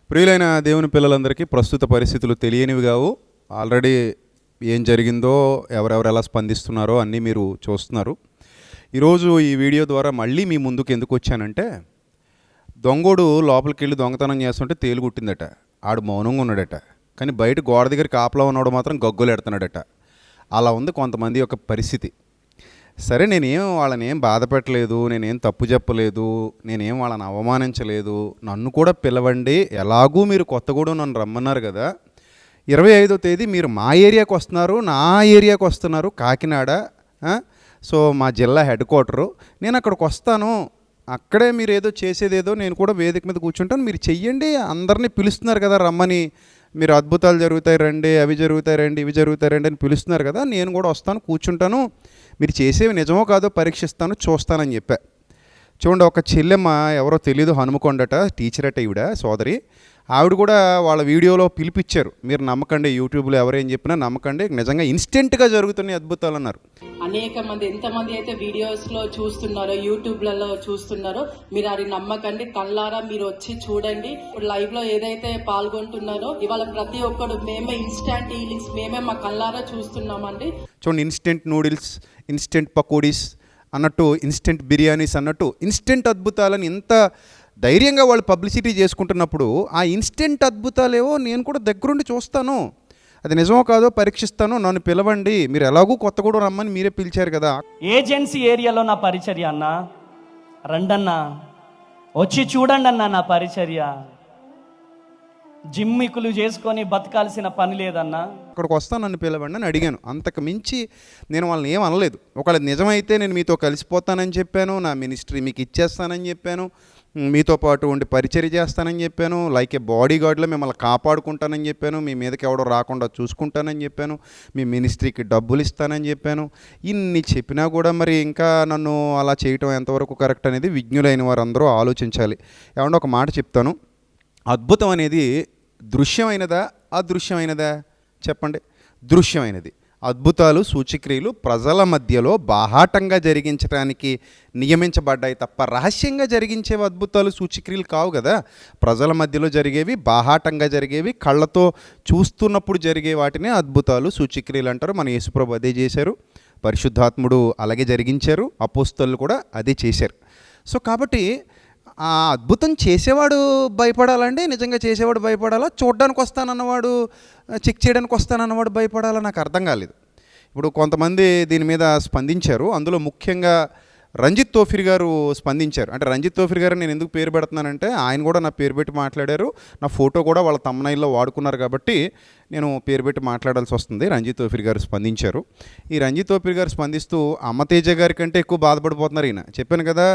ప్రియులైన దేవుని పిల్లలందరికీ ప్రస్తుత పరిస్థితులు తెలియనివి కావు. ఆల్రెడీ ఏం జరిగిందో, ఎవరెవరు ఎలా స్పందిస్తున్నారో అన్నీ మీరు చూస్తున్నారు. ఈరోజు ఈ వీడియో ద్వారా మళ్ళీ మీ ముందుకు ఎందుకు వచ్చానంటే, దొంగోడు లోపలికి వెళ్ళి దొంగతనం చేస్తుంటే తేలుగుట్టిందట. ఆడు మౌనంగా ఉన్నాడట, కానీ బయట గోడ దగ్గర కాపలా ఉన్నాడు మాత్రం గగ్గులు ఎడుతున్నాడట. అలా ఉంది కొంతమంది యొక్క పరిస్థితి. సరే, నేనేం వాళ్ళని ఏం బాధ పెట్టలేదు, నేనేం తప్పు చెప్పలేదు, నేనేం వాళ్ళని అవమానించలేదు. నన్ను కూడా పిలవండి, ఎలాగూ మీరు కొత్తగూడెం నన్ను రమ్మన్నారు కదా. 25వ తేదీ మీరు మా ఏరియాకి వస్తున్నారు, నా ఏరియాకి వస్తున్నారు, కాకినాడ. సో మా జిల్లా హెడ్ క్వార్టరు. నేను అక్కడికి వస్తాను, అక్కడే మీరు ఏదో చేసేదేదో నేను కూడా వేదిక మీద కూర్చుంటాను, మీరు చెయ్యండి. అందరినీ పిలుస్తున్నారు కదా రమ్మని, మీరు అద్భుతాలు జరుగుతాయి రండి, అవి జరుగుతాయి రండి, ఇవి జరుగుతాయి రండి అని పిలుస్తున్నారు కదా, నేను కూడా వస్తాను, కూర్చుంటాను, మీరు చేసేవి నిజమో కాదో పరీక్షిస్తాను, చూస్తానని చెప్పా. చూడండి, ఒక చెల్లెమ్మ ఎవరో తెలీదు, హనుమకొండట, టీచర్ అట ఈవిడ, సోదరి. ఆవిడ కూడా వాళ్ళ వీడియోలో పిలిపించారు, మీరు నమ్మకండి, యూట్యూబ్లో ఎవరేం చెప్పినా నమ్మకండి, నిజంగా ఇన్స్టెంట్గా జరుగుతున్నాయి అద్భుతాలు అన్నారు. అనేక మంది ఎంతమంది అయితే వీడియోస్లో చూస్తున్నారో, యూట్యూబ్లలో చూస్తున్నారో, మీరు అది నమ్మకండి, కళ్ళారా మీరు వచ్చి చూడండి. ఇప్పుడు లైవ్లో ఏదైతే పాల్గొంటున్నారో ఇవాళ ప్రతి ఒక్కరు మేమే ఇన్స్టంట్ హీలింగ్స్ మేమే మా కళ్ళారా చూస్తున్నామండి. చూడండి, ఇన్స్టెంట్ నూడిల్స్, ఇన్స్టెంట్ పకోడీస్ అన్నట్టు, ఇన్స్టెంట్ బిర్యానీస్ అన్నట్టు ఇన్స్టెంట్ అద్భుతాలని ఎంత ధైర్యంగా వాళ్ళు పబ్లిసిటీ చేసుకుంటున్నప్పుడు, ఆ ఇన్స్టెంట్ అద్భుతాలేవో నేను కూడా దగ్గరుండి చూస్తాను, అది నిజమో కాదో పరీక్షిస్తాను, నన్ను పిలవండి, మీరు ఎలాగూ కొత్తగూడెం రమ్మని మీరే పిలిచారు కదా. ఏజెన్సీ ఏరియాలో నా పరిచర్య అన్న, రండన్నా వచ్చి చూడండి అన్న నా పరిచర్య. జిమ్మికులు చేసుకొని బతకాల్సిన పని లేదన్నా, అక్కడికి వస్తాను, నన్ను పిలవండి అని అడిగాను. అంతకు మించి నేను వాళ్ళని ఏం అనలేదు. ఒకవేళ నిజమైతే నేను మీతో కలిసిపోతానని చెప్పాను, నా మినిస్ట్రీ మీకు ఇచ్చేస్తానని చెప్పాను, మీతో పాటు ఉండి పరిచర్య చేస్తానని చెప్పాను, లైక్ ఏ బాడీ గార్డ్లో మిమ్మల్ని కాపాడుకుంటానని చెప్పాను, మీ మీదకి ఎవడో రాకుండా చూసుకుంటానని చెప్పాను, మీ మినిస్ట్రీకి డబ్బులు ఇస్తానని చెప్పాను. ఇన్ని చెప్పినా కూడా మరి ఇంకా నన్ను అలా చేయటం ఎంతవరకు కరెక్ట్ అనేది విజ్ఞులైన వారందరూ ఆలోచించాలి. ఏమంటే ఒక మాట చెప్తాను, అద్భుతం అనేది దృశ్యమైనదా అదృశ్యమైనదా చెప్పండి? దృశ్యమైనది. అద్భుతాలు, సూచక్రియలు ప్రజల మధ్యలో బాహాటంగా జరిగించడానికి నియమించబడ్డాయి తప్ప రహస్యంగా జరిగించేవి అద్భుతాలు, సూచక్రియలు కావు కదా. ప్రజల మధ్యలో జరిగేవి, బాహాటంగా జరిగేవి, కళ్ళతో చూస్తున్నప్పుడు జరిగే వాటిని అద్భుతాలు, సూచక్రియలు అంటారు. మన యేసుప్రభు అదే చేశారు, పరిశుద్ధాత్ముడు అలాగే జరిగించారు, అపోస్తలులు కూడా అదే చేశారు. సో కాబట్టి ఆ అద్భుతం చేసేవాడు భయపడాలండి, నిజంగా చేసేవాడు భయపడాలా, చూడడానికి వస్తానన్నవాడు, చెక్ చేయడానికి వస్తానన్నవాడు భయపడాలా, నాకు అర్థం కాలేదు. ఇప్పుడు కొంతమంది దీని మీద స్పందించారు, అందులో ముఖ్యంగా రంజిత్ తోఫిర్ గారు స్పందించారు. అంటే రంజిత్ తోఫిర్ గారు నేను ఎందుకు పేరు పెడుతున్నానంటే, ఆయన కూడా నా పేరు పెట్టి మాట్లాడారు, నా ఫోటో కూడా వాళ్ళ తమ్నైల్లో వాడుకున్నారు కాబట్టి నేను పేరు పెట్టి మాట్లాడాల్సి వస్తుంది. రంజిత్ తోఫిర్ గారు స్పందించారు. ఈ రంజిత్ తోఫిర్ గారు స్పందిస్తూ అమ్మతేజ గారి కంటే ఎక్కువ బాధపడిపోతున్నారు. ఈయన చెప్పాను కదా,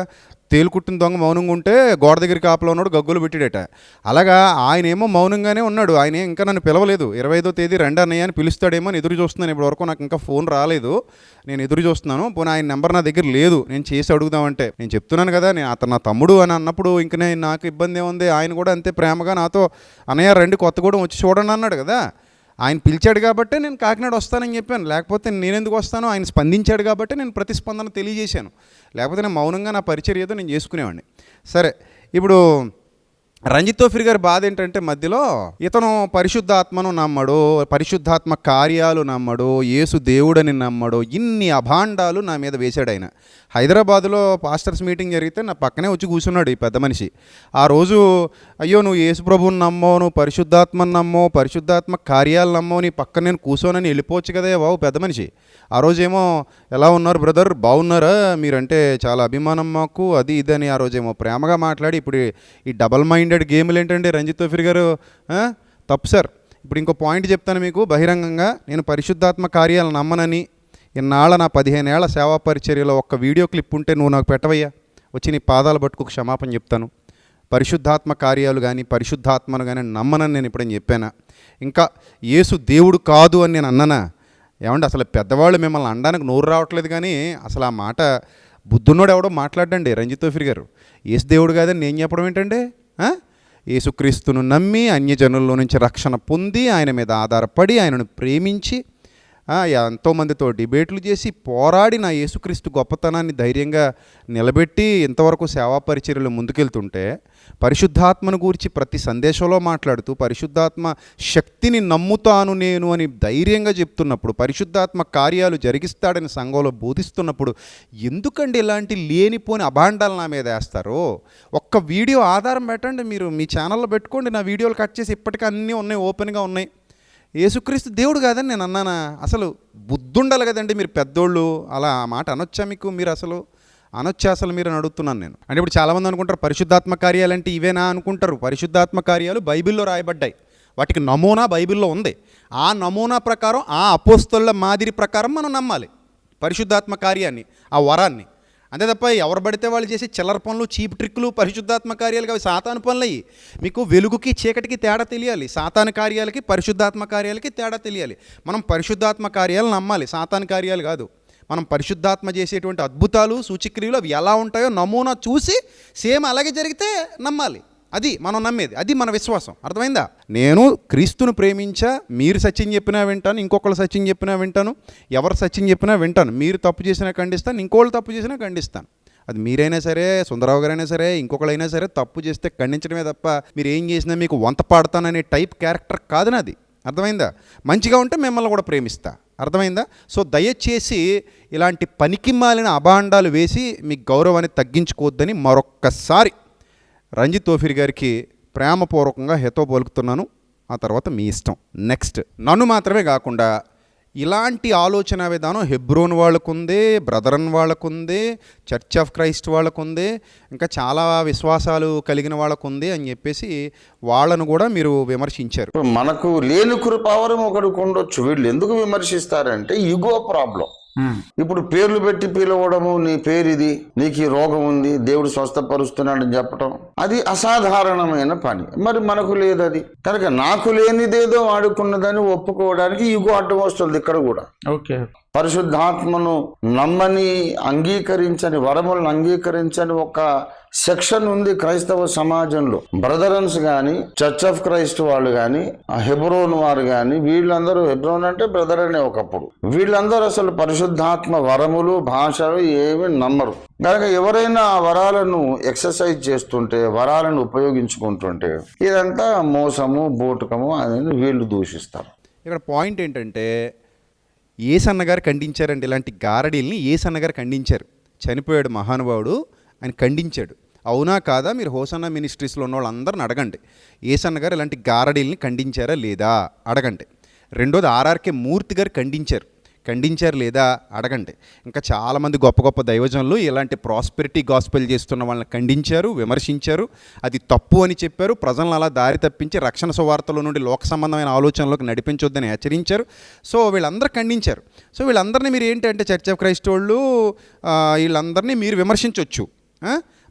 తేలుకుట్టిన దొంగ మౌనంగా ఉంటే గోడ దగ్గర కాపలా ఉన్నాడు, గగ్గులు పెట్టాడట. అలాగా ఆయన ఏమో మౌనంగానే ఉన్నాడు, ఆయన ఇంకా నన్ను పిలవలేదు. 25వ తేదీ రండి అన్నయ్య అని పిలుస్తాడేమో అని ఎదురు చూస్తున్నాను. ఇప్పటి వరకు నాకు ఇంకా ఫోన్ రాలేదు, నేను ఎదురు చూస్తున్నాను. పోనీ ఆయన నెంబర్ నా దగ్గర లేదు, నేను చేసి అడుగుదామంటే, నేను చెప్తున్నాను కదా, నేను అతను నా తమ్ముడు అని అన్నప్పుడు ఇంక నాకు ఇబ్బంది ఏముంది. ఆయన కూడా అంతే ప్రేమగా నాతో అన్నయ్య రండి కొత్తగూడెం వచ్చి చూడండి అన్నాడు కదా. ఆయన పిలిచాడు కాబట్టి నేను కాకినాడ వస్తానని చెప్పాను, లేకపోతే నేను ఎందుకు వస్తాను? ఆయన స్పందించాడు కాబట్టి నేను ప్రతిస్పందన తెలియజేశాను, లేకపోతే నేను మౌనంగా నా పరిచర్యతో నేను చేసుకునేవాడిని. సరే, ఇప్పుడు రంజిత్ తోఫిర్ గారి బాధ ఏంటంటే, మధ్యలో ఇతను పరిశుద్ధాత్మను నమ్మడు, పరిశుద్ధాత్మ కార్యాలు నమ్మడు, యేసు దేవుడని నమ్మడు, ఇన్ని అభాండాలు నా మీద వేశాడు ఆయన. హైదరాబాదులో పాస్టర్స్ మీటింగ్ జరిగితే నా పక్కనే వచ్చి కూర్చున్నాడు ఈ పెద్ద మనిషి. ఆ రోజు, అయ్యో నువ్వు యేసు ప్రభువుని నమ్మవు, నువ్వు పరిశుద్ధాత్మని నమ్మవు, పరిశుద్ధాత్మ కార్యాలు నమ్మవు, నీ పక్కన నేను కూర్చోనని వెళ్ళిపోవచ్చు కదా బాబు పెద్ద మనిషి. ఆ రోజేమో ఎలా ఉన్నారు బ్రదర్, బాగున్నారా, మీరంటే చాలా అభిమానం మాకు, అది ఇదని ఆ రోజేమో ప్రేమగా మాట్లాడి, ఇప్పుడు ఈ డబల్ మైండెడ్ గేములు ఏంటండి రంజిత్ తోఫిర్ గారు? తప్పు సార్. ఇప్పుడు ఇంకో పాయింట్ చెప్తాను మీకు బహిరంగంగా, నేను పరిశుద్ధాత్మ కార్యాలు నమ్మనని ఇన్నాళ్ళ నా 15 ఏళ్ల సేవా పరిచర్యలో ఒక్క వీడియో క్లిప్ ఉంటే నువ్వు నాకు పెట్టవయ్యా, వచ్చి నీ పాదాలు పట్టుకు క్షమాపణ చెప్తాను. పరిశుద్ధాత్మ కార్యాలు కానీ పరిశుద్ధాత్మను కానీ నమ్మనని నేను ఇప్పుడని చెప్పానా? ఇంకా యేసు దేవుడు కాదు అని నేను అన్నానా? ఏమంటే అసలు పెద్దవాళ్ళు మిమ్మల్ని అనడానికి నోరు రావట్లేదు, కానీ అసలు ఆ మాట బుద్ధున్నోడు ఎవడో మాట్లాడండి రంజిత్ తోఫిర్ గారు. యేసు దేవుడు కాదని నేను చెప్పడం ఏంటండి? యేసుక్రీస్తును నమ్మి అన్యజనుల్లో నుంచి రక్షణ పొంది ఆయన మీద ఆధారపడి ఆయనను ప్రేమించి ఎంతోమందితో డిబేట్లు చేసి పోరాడి నా యేసుక్రీస్తు గొప్పతనాన్ని ధైర్యంగా నిలబెట్టి ఇంతవరకు సేవా పరిచర్యలు ముందుకెళ్తుంటే పరిశుద్ధాత్మను గూర్చి ప్రతి సందేశంలో మాట్లాడుతూ పరిశుద్ధాత్మ శక్తిని నమ్ముతాను నేను అని ధైర్యంగా చెప్తున్నప్పుడు, పరిశుద్ధాత్మ కార్యాలు జరిగిస్తాడని సంఘంలో బోధిస్తున్నప్పుడు ఎందుకండి ఇలాంటి లేనిపోని అభాండాలు నా మీద వేస్తారో? ఒక్క వీడియో ఆధారం పెట్టండి, మీరు మీ ఛానల్లో పెట్టుకోండి, నా వీడియోలు కట్ చేసి ఇప్పటికీ అన్నీ ఉన్నాయి, ఓపెన్గా ఉన్నాయి. యేసుక్రీస్తు దేవుడు కాదని నేను అన్నానా? అసలు బుద్ధుండాలి కదండి, మీరు పెద్దోళ్ళు అలా ఆ మాట అనొచ్చా మీకు? మీరు అసలు అనొచ్చా అసలు మీరు అని అడుగుతున్నాను నేను. అంటే ఇప్పుడు చాలామంది అనుకుంటారు పరిశుద్ధాత్మ కార్యాలు అంటే ఇవేనా అనుకుంటారు. పరిశుద్ధాత్మ కార్యాలు బైబిల్లో రాయబడ్డాయి, వాటికి నమూనా బైబిల్లో ఉంది. ఆ నమూనా ప్రకారం, ఆ అపోస్తలుల మాదిరి ప్రకారం మనం నమ్మాలి పరిశుద్ధాత్మ కార్యాన్ని, ఆ వరాన్ని. అంతే తప్ప ఎవరు పడితే వాళ్ళు చేసే చిల్లర పనులు, చీప్ ట్రిక్లు పరిశుద్ధాత్మ కార్యాలు అవి సాతాను పనులు అయ్యి. మీకు వెలుగుకి చీకటికి తేడా తెలియాలి, సాతాను కార్యాలకి పరిశుద్ధాత్మ కార్యాలకి తేడా తెలియాలి. మనం పరిశుద్ధాత్మ కార్యాలు నమ్మాలి, సాతాను కార్యాలు కాదు. మనం పరిశుద్ధాత్మ చేసేటువంటి అద్భుతాలు, సూచక్రియలు అవి ఎలా ఉంటాయో నమూనా చూసి సేమ్ అలాగే జరిగితే నమ్మాలి. అది మనం నమ్మేది, అది మన విశ్వాసం. అర్థమైందా? నేను క్రీస్తును ప్రేమించా, మీరు సత్యం చెప్పినా వింటాను, ఇంకొకళ్ళు సత్యం చెప్పినా వింటాను, ఎవరు సత్యం చెప్పినా వింటాను. మీరు తప్పు చేసినా ఖండిస్తాను, ఇంకోళ్ళు తప్పు చేసినా ఖండిస్తాను. అది మీరైనా సరే, సుందరరావు గారైనా సరే, ఇంకొకళ్ళైనా సరే తప్పు చేస్తే ఖండించడమే తప్ప మీరు ఏం చేసినా మీకు వంత పాడతాననే టైప్ క్యారెక్టర్ కాదు నాది. అర్థమైందా? మంచిగా ఉంటే మిమ్మల్ని కూడా ప్రేమిస్తా. అర్థమైందా? సో దయచేసి ఇలాంటి పనికి మాలిన అభాండాలు వేసి మీ గౌరవాన్ని తగ్గించుకోవద్దని మరొక్కసారి రంజిత్ తోఫీర్ గారికి ప్రేమపూర్వకంగా హితవు పలుకుతున్నాను. ఆ తర్వాత మీ ఇష్టం. నెక్స్ట్, నన్ను మాత్రమే కాకుండా ఇలాంటి ఆలోచన విధానం హెబ్రోన్ వాళ్ళకుంది, బ్రదరన్ వాళ్ళకుంది, చర్చ్ ఆఫ్ క్రైస్ట్ వాళ్ళకుంది, ఇంకా చాలా విశ్వాసాలు కలిగిన వాళ్ళకుంది అని చెప్పేసి వాళ్ళను కూడా మీరు విమర్శించారు. మనకు లేని కృపావరం ఒకరికి ఉండొచ్చు. వీళ్ళు ఎందుకు విమర్శిస్తారంటే ఇగో ప్రాబ్లం. ఇప్పుడు పేర్లు పెట్టి పిలవడము, నీ పేరు ఇది, నీకు ఈ రోగం ఉంది, దేవుడు స్వస్థపరుస్తున్నాడని చెప్పటం, అది అసాధారణమైన పని. మరి మనకు లేదు అది కనుక నాకు లేనిదేదో వాడుకున్నదని ఒప్పుకోవడానికి ఇగో అడ్డం వస్తుంది ఇక్కడ కూడా. ఓకే, పరిశుద్ధాత్మను నమ్మని, అంగీకరించని, వరములను అంగీకరించని ఒక సెక్షన్ ఉంది క్రైస్తవ సమాజంలో. బ్రదరన్స్ కానీ, చర్చ్ ఆఫ్ క్రైస్ట్ వాళ్ళు కానీ, హెబ్రోన్ వారు కానీ, వీళ్ళందరూ, హెబ్రోన్ అంటే బ్రదర్ అనే ఒకప్పుడు, వీళ్ళందరూ అసలు పరిశుద్ధాత్మ వరములు, భాషలు ఏమి నమ్మరు. కనుక ఎవరైనా ఆ వరాలను ఎక్సర్సైజ్ చేస్తుంటే, వరాలను ఉపయోగించుకుంటుంటే ఇదంతా మోసము, బూటకము అని వీళ్ళు దూషిస్తారు. ఇక్కడ పాయింట్ ఏంటంటే యేసన్న గారు ఖండించారండి. ఇలాంటి గారడీల్ని యేసన్న గారు ఖండించారు. చనిపోయాడు మహానుభావుడు, ఆయన ఖండించాడు. అవునా కాదా? మీరు హోసన్నా మినిస్ట్రీస్లో ఉన్న వాళ్ళందరిని అడగండి, యేసన్న గారు ఇలాంటి గారడీల్ని ఖండించారా లేదా అడగండి. రెండోది ఆర్ఆర్కే మూర్తి గారు ఖండించారు లేదా అడగండి. ఇంకా చాలామంది గొప్ప గొప్ప దైవజనులు ఇలాంటి ప్రాస్పెరిటీ గాస్పెల్ చేస్తున్న వాళ్ళని ఖండించారు, విమర్శించారు, అది తప్పు అని చెప్పారు, ప్రజలను అలా దారి తప్పించి రక్షణ సువార్తల నుండి లోక సంబంధమైన ఆలోచనలోకి నడిపించొద్దని హెచ్చరించారు. సో వీళ్ళందరూ ఖండించారు. సో వీళ్ళందరినీ మీరు ఏంటంటే చర్చ్ ఆఫ్ క్రైస్ట్ వాళ్ళు వీళ్ళందరినీ మీరు విమర్శించవచ్చు.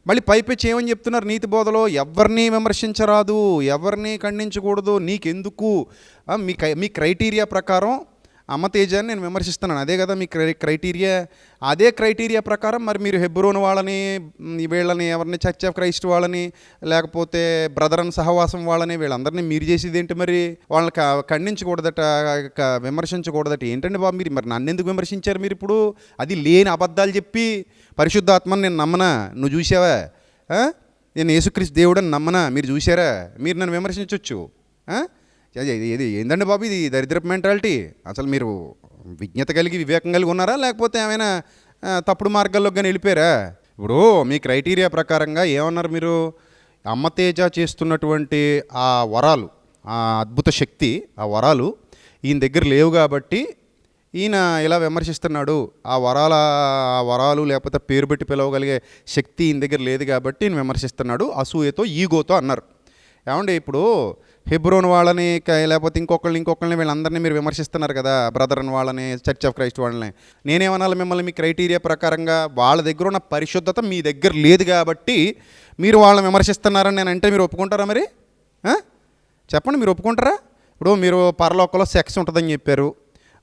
మళ్ళీ పైపెచ్చి ఏమని చెప్తున్నారు నీతి బోధలో? ఎవరిని విమర్శించరాదు, ఎవరిని ఖండించకూడదు, నీకెందుకు, మీ క్రైటీరియా ప్రకారం అమ్మ తేజాన్ని నేను విమర్శిస్తున్నాను, అదే కదా మీ క్రైటీరియా. అదే క్రైటీరియా ప్రకారం మరి మీరు హెబ్రోన్ వాళ్ళని, వీళ్ళని, ఎవరిని, చర్చ్ ఆఫ్ క్రైస్ట్ వాళ్ళని, లేకపోతే బ్రదరన్ సహవాసం వాళ్ళని, వీళ్ళందరినీ మీరు చేసేది ఏంటి? మరి వాళ్ళని ఖండించకూడదట, విమర్శించకూడదట. ఏంటండి బాబు మీరు? మరి నన్ను ఎందుకు విమర్శించారు మీరు ఇప్పుడు? అది లేని అబద్ధాలు చెప్పి పరిశుద్ధాత్మని నేను నమ్మనా? నువ్వు చూసావా? నేను యేసుక్రీస్తు దేవుడని నమ్మనా? మీరు చూసారా? మీరు నన్ను విమర్శించవచ్చు. ఇది ఏందండి బాబు, ఇది దరిద్రపు మెంటాలిటీ. అసలు మీరు విజ్ఞత కలిగి, వివేకం కలిగి ఉన్నారా, లేకపోతే ఏమైనా తప్పుడు మార్గాల్లోకి కానీ వెళ్ళిపోయారా? ఇప్పుడు మీ క్రైటీరియా ప్రకారంగా ఏమన్నారు మీరు? అమ్మతేజ చేస్తున్నటువంటి ఆ వరాలు, ఆ అద్భుత శక్తి, ఆ వరాలు ఈయన దగ్గర లేవు కాబట్టి ఈయన ఇలా విమర్శిస్తున్నాడు. ఆ వరాలు లేకపోతే పేరు పెట్టి పిలవగలిగే శక్తి ఈయన దగ్గర లేదు కాబట్టి ఈయన విమర్శిస్తున్నాడు అసూయతో, ఈగోతో అన్నారు. ఏమండి ఇప్పుడు హెబ్రోన్ వాళ్ళని లేకపోతే ఇంకొకళ్ళని వీళ్ళందరినీ మీరు విమర్శిస్తున్నారు కదా, బ్రదరన్ వాళ్ళని, చర్చ్ ఆఫ్ క్రైస్ట్ వాళ్ళని. నేనేమనాలి మిమ్మల్ని? మీ క్రైటీరియా ప్రకారంగా వాళ్ళ దగ్గర ఉన్న పరిశుద్ధత మీ దగ్గర లేదు కాబట్టి మీరు వాళ్ళని విమర్శిస్తున్నారని నేను అంటే మీరు ఒప్పుకుంటారా? మరి చెప్పండి, మీరు ఒప్పుకుంటారా? ఇప్పుడు మీరు పరలోకంలో సెక్స్ ఉంటుందని చెప్పారు,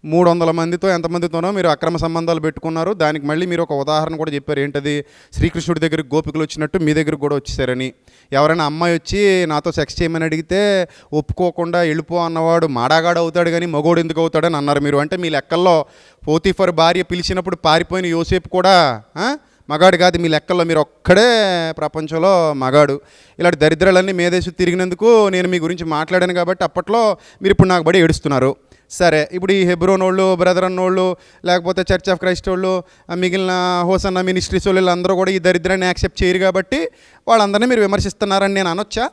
300 మందితో ఎంతమందితోనో మీరు అక్రమ సంబంధాలు పెట్టుకున్నారు. దానికి మళ్ళీ మీరు ఒక ఉదాహరణ కూడా చెప్పారు. ఏంటది? శ్రీకృష్ణుడి దగ్గరికి గోపికలు వచ్చినట్టు మీ దగ్గరికి కూడా వచ్చేసారని. ఎవరైనా అమ్మాయి వచ్చి నాతో సెక్స్ చేయమని అడిగితే ఒప్పుకోకుండా వెళ్ళిపో అన్నవాడు మాడాగాడు అవుతాడు కానీ మగోడు ఎందుకు అవుతాడని అన్నారు మీరు. అంటే మీ లెక్కల్లో పోతీఫర్ భార్య పిలిచినప్పుడు పారిపోయిన యోసేపు కూడా మగాడు కాదు మీ లెక్కల్లో. మీరు ఒక్కడే ప్రపంచంలో మగాడు. ఇలాంటి దరిద్రాలన్నీ మేదేసి తిరిగినందుకు నేను మీ గురించి మాట్లాడాను కాబట్టి అప్పట్లో మీరు ఇప్పుడు నాకు బడి ఏడుస్తున్నారు. సరే, ఇప్పుడు ఈ హెబ్రోన్ వాళ్ళు, బ్రదర్ అన్నోళ్ళు, లేకపోతే చర్చ్ ఆఫ్ క్రైస్ట్ వాళ్ళు, మిగిలిన హోసన్న మినిస్ట్రీస్ వాళ్ళు అందరూ కూడా ఈ దరిద్రాన్ని యాక్సెప్ట్ చేయరు కాబట్టి వాళ్ళందరినీ మీరు విమర్శిస్తున్నారని నేను అనొచ్చా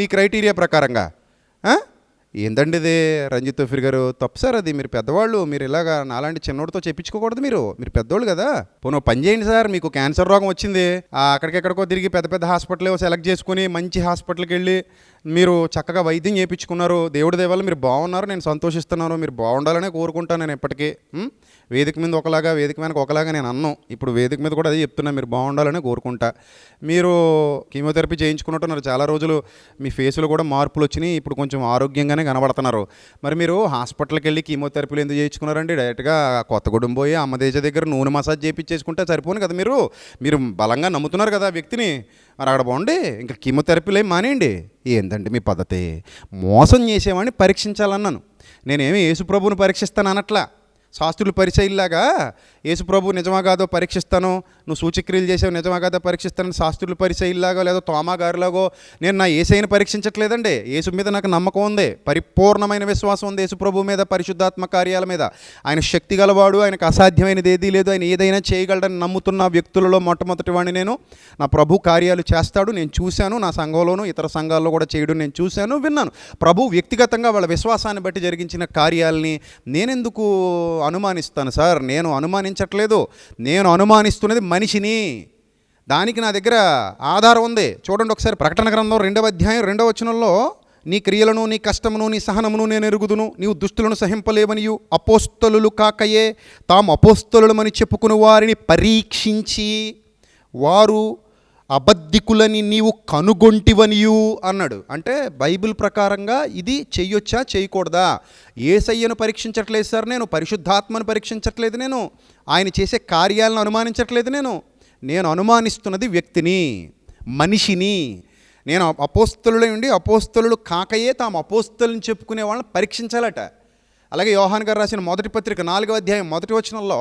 మీ క్రైటీరియా ప్రకారంగా? ఏందండి ఇది రంజిత్ తోఫీర్ గారు? తప్పు సార్ అది. మీరు పెద్దవాళ్ళు, మీరు ఇలాగా నాలాంటి చిన్నోడితో చెప్పించుకోకూడదు. మీరు పెద్దోళ్ళు కదా. పోనీ పని చేయండి సార్, మీకు క్యాన్సర్ రోగం వచ్చింది, అక్కడికెక్కడికో తిరిగి పెద్ద పెద్ద హాస్పిటల్ సెలెక్ట్ చేసుకుని మంచి హాస్పిటల్కి వెళ్ళి మీరు చక్కగా వైద్యం చేయించుకున్నారు. దేవుడి దేవాళ్ళు మీరు బాగున్నారు, నేను సంతోషిస్తున్నాను. మీరు బాగుండాలనే కోరుకుంటాను నేను ఎప్పటికీ. వేదిక మీద ఒకలాగా, వేదిక మీద ఒకలాగా నేను అన్నాను. ఇప్పుడు వేదిక మీద కూడా అదే చెప్తున్నా, మీరు బాగుండాలనే కోరుకుంటా. మీరు కీమోథెరపీ చేయించుకున్నట్టున్నారు చాలా రోజులు, మీ ఫేస్లో కూడా మార్పులు వచ్చినాయి, ఇప్పుడు కొంచెం ఆరోగ్యంగానే కనబడుతున్నారు. మరి మీరు హాస్పిటల్కి వెళ్ళి కీమోథెరపీలు ఎందుకు చేయించుకున్నారండి? డైరెక్ట్గా కొత్తగూడెం పోయి అమ్మదేశ దగ్గర నూనె మసాజ్ చేయించేసుకుంటే సరిపోను కదా. మీరు బలంగా నమ్ముతున్నారు కదా ఆ వ్యక్తిని. మరి అక్కడ బాగుండి ఇంకా కీమోథెరపీలు ఏం మానేయండి. ఏందండి మీ పద్ధతి? మోసం చేసేవాడిని పరీక్షించాలన్నాను. నేనేమి యేసుప్రభుని పరీక్షిస్తాను అనట్లా. శాస్త్రులు పరిచయిల్లాగా యేసుప్రభు నిజమా కాదో పరీక్షిస్తాను, నువ్వు సూచక్రియలు చేసావు నిజమా కాదో పరీక్షిస్తాను, శాస్త్రులు పరిచయిల్లాగో లేదా తోమా గారిలాగో నేను నా యేసయ్యని పరీక్షించట్లేదండి. యేసు మీద నాకు నమ్మకం ఉంది, పరిపూర్ణమైన విశ్వాసం ఉంది యేసుప్రభు మీద, పరిశుద్ధాత్మ కార్యాల మీద. ఆయన శక్తి గలవాడు, ఆయనకు అసాధ్యమైనది ఏదీ లేదు, ఆయన ఏదైనా చేయగలడని నమ్ముతున్న వ్యక్తులలో మొట్టమొదటి వాడిని నేను. నా ప్రభు కార్యాలు చేస్తాడు, నేను చూశాను. నా సంఘంలోనూ ఇతర సంఘాల్లో కూడా చేయడం నేను చూశాను, విన్నాను. ప్రభు వ్యక్తిగతంగా వాళ్ళ విశ్వాసాన్ని బట్టి జరిగించిన కార్యాలని నేనెందుకు అనుమానిస్తాను సార్? నేను అనుమానించట్లేదు, నేను అనుమానిస్తున్నది మనిషిని. దానికి నా దగ్గర ఆధారం ఉంది. చూడండి ఒకసారి ప్రకటన గ్రంథం 2వ అధ్యాయం 2వ వచనంలో, నీ క్రియలను, నీ కష్టమును, నీ సహనమును నేను ఎరుగుదును, నీవు దుష్టులను సహింపలేవనియు అపోస్తలులు కాకయే తాము అపోస్తలులమని చెప్పుకుని వారిని పరీక్షించి వారు అబద్ధికులని నీవు కనుగొంటివనియు అన్నాడు. అంటే బైబిల్ ప్రకారంగా ఇది చెయ్యొచ్చా చేయకూడదా? యేసయ్యను పరీక్షించట్లేదు సార్, నేను పరిశుద్ధాత్మను పరీక్షించట్లేదు, నేను ఆయన చేసే కార్యాలను అనుమానించట్లేదు, నేను అనుమానిస్తున్నది వ్యక్తిని, మనిషిని. నేను అపోస్తలులై ఉండి అపోస్తలులు కాకయే తాము అపోస్తలుని చెప్పుకునే వాళ్ళని పరీక్షించాలట. అలాగే యోహాన్ గారు రాసిన మొదటి పత్రిక 4వ అధ్యాయం 1వ వచనంలో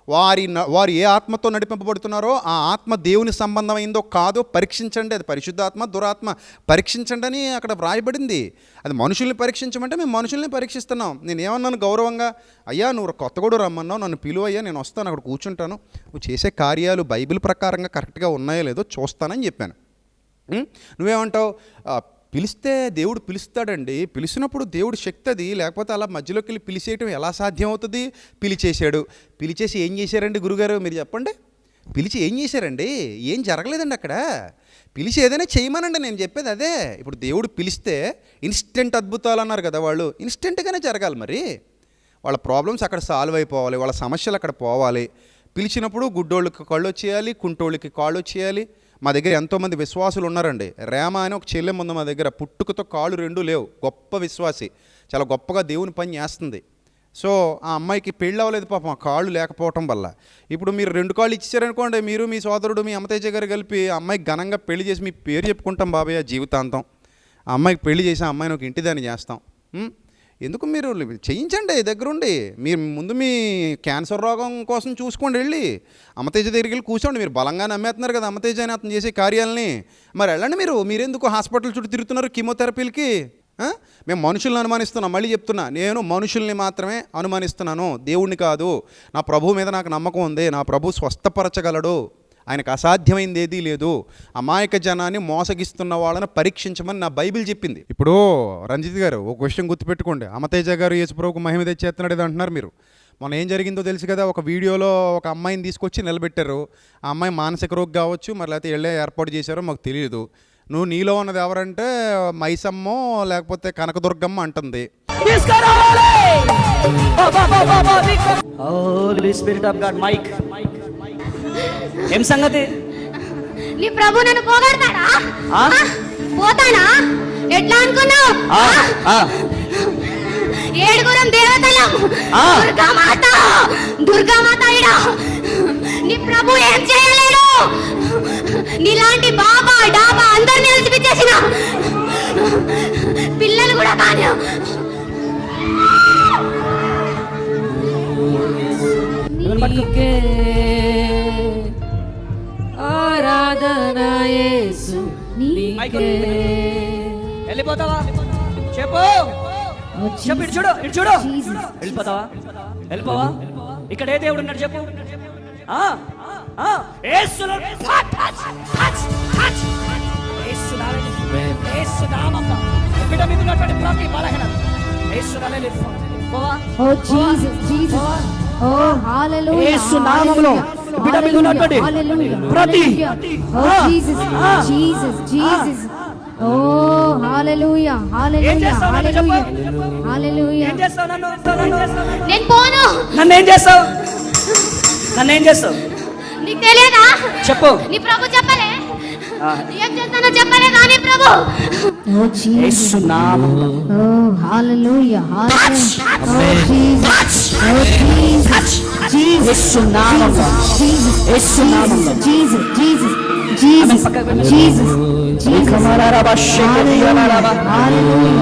వారు ఏ ఆత్మతో నడిపింపబడుతున్నారో ఆ ఆత్మ దేవుని సంబంధమైందో కాదో పరీక్షించండి, అది పరిశుద్ధాత్మ దురాత్మ పరీక్షించండి అని అక్కడ వ్రాయబడింది. అది మనుషుల్ని పరీక్షించమంటే మేము మనుషుల్ని పరీక్షిస్తున్నాం. నేను ఏమన్నాను గౌరవంగా, అయ్యా నువ్వు కొత్తగూడు రమ్మన్నావు, నన్ను పిలువయ్యా, నేను వస్తాను, అక్కడ కూర్చుంటాను, నువ్వు చేసే కార్యాలు బైబిల్ ప్రకారంగా కరెక్ట్గా ఉన్నాయో లేదో చూస్తానని చెప్పాను. నువ్వేమంటావు? పిలిస్తే దేవుడు పిలుస్తాడండి, పిలిచినప్పుడు దేవుడు శక్తి అది, లేకపోతే అలా మధ్యలోకి వెళ్ళి పిలిచేయటం ఎలా సాధ్యం అవుతుంది? పిలిచేశాడు. పిలిచేసి ఏం చేశారండి గురుగారు మీరు చెప్పండి? పిలిచి ఏం చేశారండి? ఏం జరగలేదండి అక్కడ. పిలిచి ఏదైనా చేయమనండి, నేను చెప్పేది అదే. ఇప్పుడు దేవుడు పిలిస్తే ఇన్స్టెంట్ అద్భుతాలు అన్నారు కదా, వాళ్ళు ఇన్స్టెంట్గానే జరగాలి. మరి వాళ్ళ ప్రాబ్లమ్స్ అక్కడ సాల్వ్ అయిపోవాలి, వాళ్ళ సమస్యలు అక్కడ పోవాలి. పిలిచినప్పుడు గుడ్డోళ్ళకి కళ్ళు వచ్చేయాలి, కుంటోళ్ళకి కాళ్ళు వచ్చేయాలి. మా దగ్గర ఎంతోమంది విశ్వాసులు ఉన్నారండి. రేమ అని ఒక చెల్లెమ్మ ఉంది మా దగ్గర, పుట్టుకతో కాళ్ళు 2 లేవు, గొప్ప విశ్వాసి, చాలా గొప్పగా దేవుని పని చేస్తుంది. సో ఆ అమ్మాయికి పెళ్ళి అవ్వలేదు పాపం, కాళ్ళు లేకపోవటం వల్ల. ఇప్పుడు మీరు 2 కాళ్ళు ఇచ్చారనుకోండి, మీరు మీ సోదరుడు మీ అమ్మతేజ గారు కలిపి ఆ అమ్మాయికి ఘనంగా పెళ్లి చేసి మీ పేరు చెప్పుకుంటాం బాబాయ్ జీవితాంతం. ఆ అమ్మాయికి పెళ్లి చేసి ఆ అమ్మాయిని ఒక ఇంటిదాన్ని చేస్తాం. ఎందుకు మీరు చేయించండి దగ్గరుండి. మీరు ముందు మీ క్యాన్సర్ రోగం కోసం చూసుకోండి, వెళ్ళి అమ్మతేజ దగ్గరికి వెళ్ళి కూర్చోండి. మీరు బలంగా నమ్మేస్తున్నారు కదా అమ్మతేజ అని అతను చేసే కార్యాలని. మరి వెళ్ళండి. మీరెందుకు హాస్పిటల్ చుట్టూ తిరుగుతున్నారు కీమోథెరపీలకి? మేము మనుషుల్ని అనుమానిస్తున్నాం. మళ్ళీ చెప్తున్నా, నేను మనుషుల్ని మాత్రమే అనుమానిస్తున్నాను, దేవుణ్ణి కాదు. నా ప్రభు మీద నాకు నమ్మకం ఉంది, నా ప్రభు స్వస్థపరచగలడు, ఆయనకు అసాధ్యమైంది ఏదీ లేదు. అమాయక జనాన్ని మోసగిస్తున్న వాళ్ళని పరీక్షించమని నా బైబిల్ చెప్పింది. ఇప్పుడు రంజిత్ గారు ఒక విషయం గుర్తుపెట్టుకోండి, అమతేజ గారు యేసుప్రభుకు మహిమ తెచ్చేస్తున్నాడు ఇది అంటున్నారు మీరు. మొన్న ఏం జరిగిందో తెలుసు కదా, ఒక వీడియోలో ఒక అమ్మాయిని తీసుకొచ్చి నిలబెట్టారు. ఆ అమ్మాయి మానసిక రోగి కావచ్చు, మరి లేకపోతే వెళ్ళే ఏర్పాటు చేశారో మాకు తెలియదు. నువ్వు నీలో ఉన్నది ఎవరంటే మైసమ్మో లేకపోతే కనకదుర్గమ్మ అంటుంది. ఏం సంగతి? నీ ప్రభు నన్ను పోగొడతాడా? పోతాడా? ఎట్లా అనుకున్నావు? ఏడుగురం దేవతలం. దుర్గామాత ఈడ నీ ప్రభు ఏం చేయలేడు. నీలాంటి బాబా డాబా అందరినీ నిలిచిపించేసిన పిల్లలు కూడా కానీ నీకే ఆరాధన యేసు నీకే. వెళ్ళిపోతావా చెప్పు చెప్పు. ఇటు చూడు ఇటు చూడు. వెళ్ళిపోతావా వెళ్ళిపోవా. ఇక్కడ ఏ దేవుడు ఉన్నాడు చెప్పు. Oh Jesus, Jesus. Oh hallelujah. యేసు నామములో బిడ్డ మీద ఉన్నటువంటి ప్రతి Oh Jesus, Jesus, Jesus. Oh hallelujah, hallelujah, hallelujah, hallelujah. ఏం చేస్తావు నన్ను? నేను పోను. నన్ను ఏం చేస్తావు? నన్ను ఏం చేస్తావు నీకు తెలియదా? చెప్పు. నీ ప్రభు చెప్పలే ఏం చేస్తానో చెప్పలే కానీ ప్రభు. Oh Jesus. యేసు నామములో. Oh hallelujah, hallelujah. Oh Jesus. Oh Jesus. Jesus. యేసు నామములో. Jesus. యేసు నామములో. Jesus. Jesus. Jesus. Jesus. Jesus. కమరారబా షేకరియారబా. Hallelujah.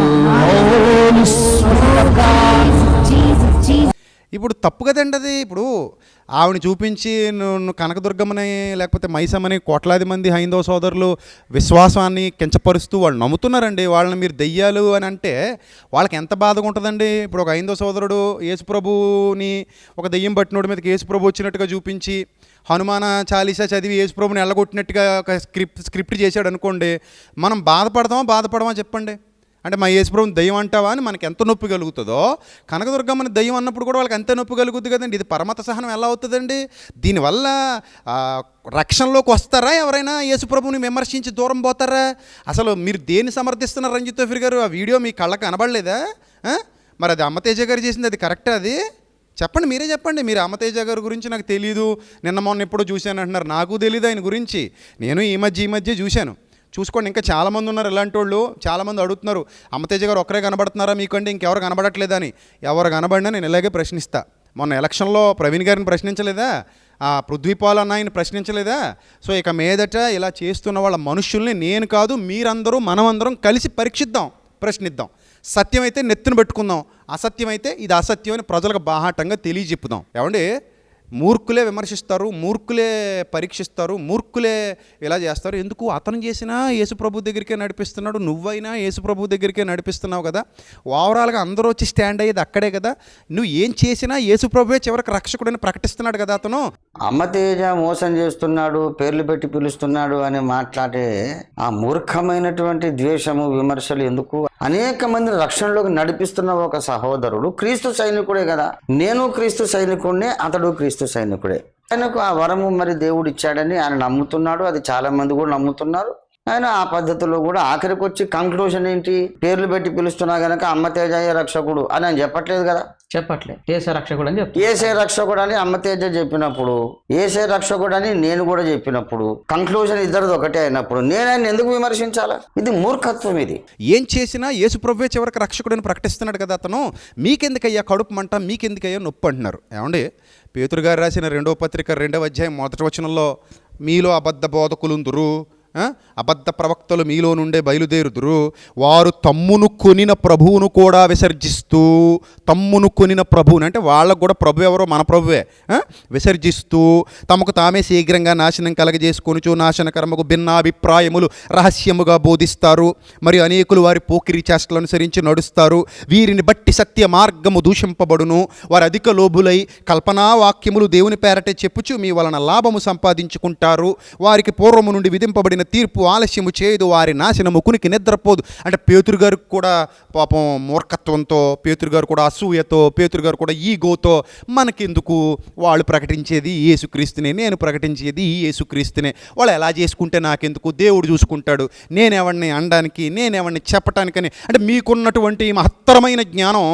Jesus. Jesus. ఇప్పుడు తప్పు కదండి అది. ఇప్పుడు ఆవిడని చూపించి నువ్వు కనకదుర్గమ్మని లేకపోతే మైసమ్మని కోట్లాది మంది హైందవ సోదరులు విశ్వాసాన్ని కించపరుస్తూ వాళ్ళు నమ్ముతున్నారండి. వాళ్ళని మీరు దెయ్యాలు అని అంటే వాళ్ళకి ఎంత బాధగా ఉంటుందండి. ఇప్పుడు ఒక హైందవ సోదరుడు యేసుప్రభుని ఒక దెయ్యం పట్టినోడి మీదకి యేసుప్రభు వచ్చినట్టుగా చూపించి హనుమాన చాలీసా చదివి యేసుప్రభుని ఎల్లగొట్టినట్టుగా ఒక స్క్రిప్ట్ చేశాడు అనుకోండి, మనం బాధపడమా చెప్పండి. అంటే మా యేసుప్రభుని దయ్యం అంటావా అని మనకి ఎంత నొప్పి కలుగుతుందో, కనకదుర్గమ్మని దయ్యం అన్నప్పుడు కూడా వాళ్ళకి అంతే నొప్పి కలుగుతుంది కదండి. ఇది పరమత సహనం ఎలా అవుతుందండి? దీనివల్ల రక్షణలోకి వస్తారా ఎవరైనా? యేసుప్రభుని విమర్శించి దూరం పోతారా? అసలు మీరు దేన్ని సమర్థిస్తున్నారు రంజిత్ తోఫీర్ గారు? ఆ వీడియో మీ కళ్ళకు కనబడలేదా? మరి అది అమ్మతేజ గారు చేసింది, అది కరెక్టా? అది చెప్పండి, మీరే చెప్పండి. మీరు అమ్మతేజ గారి గురించి నాకు తెలీదు, నిన్న మొన్న ఎప్పుడో చూశాను అంటున్నారు. నాకు తెలీదు ఆయన గురించి. నేను ఈ మధ్య చూశాను. చూసుకోండి, ఇంకా చాలామంది ఉన్నారు ఇలాంటి వాళ్ళు. చాలామంది అడుగుతున్నారు, అమ్మతేజ గారు ఒక్కరే కనబడుతున్నారా మీకంటే ఇంకెవరు కనబడట్లేదని. ఎవరు కనబడినా నేను ఇలాగే ప్రశ్నిస్తా. మొన్న ఎలక్షన్లో ప్రవీణ్ గారిని ప్రశ్నించలేదా? పృథ్వీపాల్ అన్న ఆయన ప్రశ్నించలేదా? సో ఇక మీదట ఇలా చేస్తున్న వాళ్ళ మనుషుల్ని నేను కాదు మీరందరూ మనమందరం కలిసి పరీక్షిద్దాం, ప్రశ్నిద్దాం. సత్యమైతే నెత్తిన పెట్టుకుందాం, అసత్యమైతే ఇది అసత్యం అని ప్రజలకు బాహాటంగా తెలియజెప్పుదాం. ఏమండి, మూర్ఖులే విమర్శిస్తారు, మూర్ఖులే పరీక్షిస్తారు, మూర్ఖులే ఇలా చేస్తారు. ఎందుకు? అతను చేసినా యేసుప్రభు దగ్గరికే నడిపిస్తున్నాడు, నువ్వైనా యేసుప్రభు దగ్గరికే నడిపిస్తున్నావు కదా. ఓవరాల్గా అందరూ వచ్చి స్టాండ్ అయ్యేది అక్కడే కదా. నువ్వు ఏం చేసినా యేసుప్రభువే చివరికి రక్షకుడని ప్రకటిస్తున్నాడు కదా అతను. అమ్మతేజ మోసం చేస్తున్నాడు, పేర్లు పెట్టి పిలుస్తున్నాడు అని మాట్లాడే ఆ మూర్ఖమైనటువంటి ద్వేషము, విమర్శలు ఎందుకు? అనేక మంది రక్షణలోకి నడిపిస్తున్న ఒక సహోదరుడు క్రీస్తు సైనికుడే కదా. నేను క్రీస్తు సైనికుడినే, అతడు క్రీస్తు సైనికుడే. ఆయనకు ఆ వరము మరి దేవుడు ఇచ్చాడని ఆయన నమ్ముతున్నాడు. అది చాలా మంది కూడా నమ్ముతున్నారు. ఆయన ఆ పద్ధతిలో కూడా ఆఖరికి వచ్చి కంక్లూజన్ ఏంటి? పేర్లు పెట్టి పిలుస్తున్నా గనక అమ్మతేజయ్య రక్షకుడు అని ఆయన చెప్పట్లేదు కదా. చెప్పట్లేదు, ఏసే రక్షకుడు అని చెప్తాను. ఏసే రక్షకుడు అని అమ్మతేజ చెప్పినప్పుడు, ఏసే రక్షకుడు అని నేను కూడా చెప్పినప్పుడు, కంక్లూజన్ ఇద్దరిది ఒకటే అయినప్పుడు నేను ఆయన ఎందుకు విమర్శించాలా? ఇది మూర్ఖత్వం. ఇది ఏం చేసినా యేసుప్రభువే చివరికి రక్షకుడని ప్రకటిస్తున్నాడు కదా అతను. మీకెందుకయ్యా కడుపు మంట, మీకెందుకయ్యా నొప్పి అంటున్నారు. ఏమండి, పేతురు గారు రాసిన 2వ పత్రిక 2వ అధ్యాయం 1వ వచనంలో మీలో అబద్ధ బోధకులుందురు, అబద్ధ ప్రవక్తలు మీలో నుండే బయలుదేరుదురు, వారు తమ్మును కొనిన ప్రభువును కూడా విసర్జిస్తూ, తమ్మును కొనిన ప్రభువుని అంటే వాళ్ళకు కూడా ప్రభు ఎవరో మన ప్రభువే, విసర్జిస్తూ తమకు తామే శీఘ్రంగా నాశనం కలగజేసుకొనుచు నాశనకర్మకు భిన్నాభిప్రాయములు రహస్యముగా బోధిస్తారు. మరియు అనేకులు వారి పోకిరి చేష్టలు అనుసరించి నడుస్తారు. వీరిని బట్టి సత్య మార్గము దూషింపబడును. వారు అధిక లోబులై కల్పనా వాక్యములు దేవుని పేరటే చెప్పుచు మీ వలన లాభము సంపాదించుకుంటారు. వారికి పూర్వము నుండి విధింపబడిన తీర్పు ఆలస్యము చేయదు, వారి నాశనము కునికి నిద్రపోదు. అంటే పేతురు గారికి కూడా పాపం మూర్ఖత్వంతో, పేతురు గారు కూడా అసూయతో, పేతురు గారు కూడా ఈగోతో, మనకెందుకు, వాళ్ళు ప్రకటించేది యేసుక్రీస్తునే, నేను ప్రకటించేది ఈ యేసుక్రీస్తునే, వాళ్ళు ఎలా చేసుకుంటే నాకెందుకు, దేవుడు చూసుకుంటాడు, నేనెవరిని అనడానికి, నేనెవరిని చెప్పటానికని. అంటే మీకున్నటువంటి మహత్తరమైన జ్ఞానం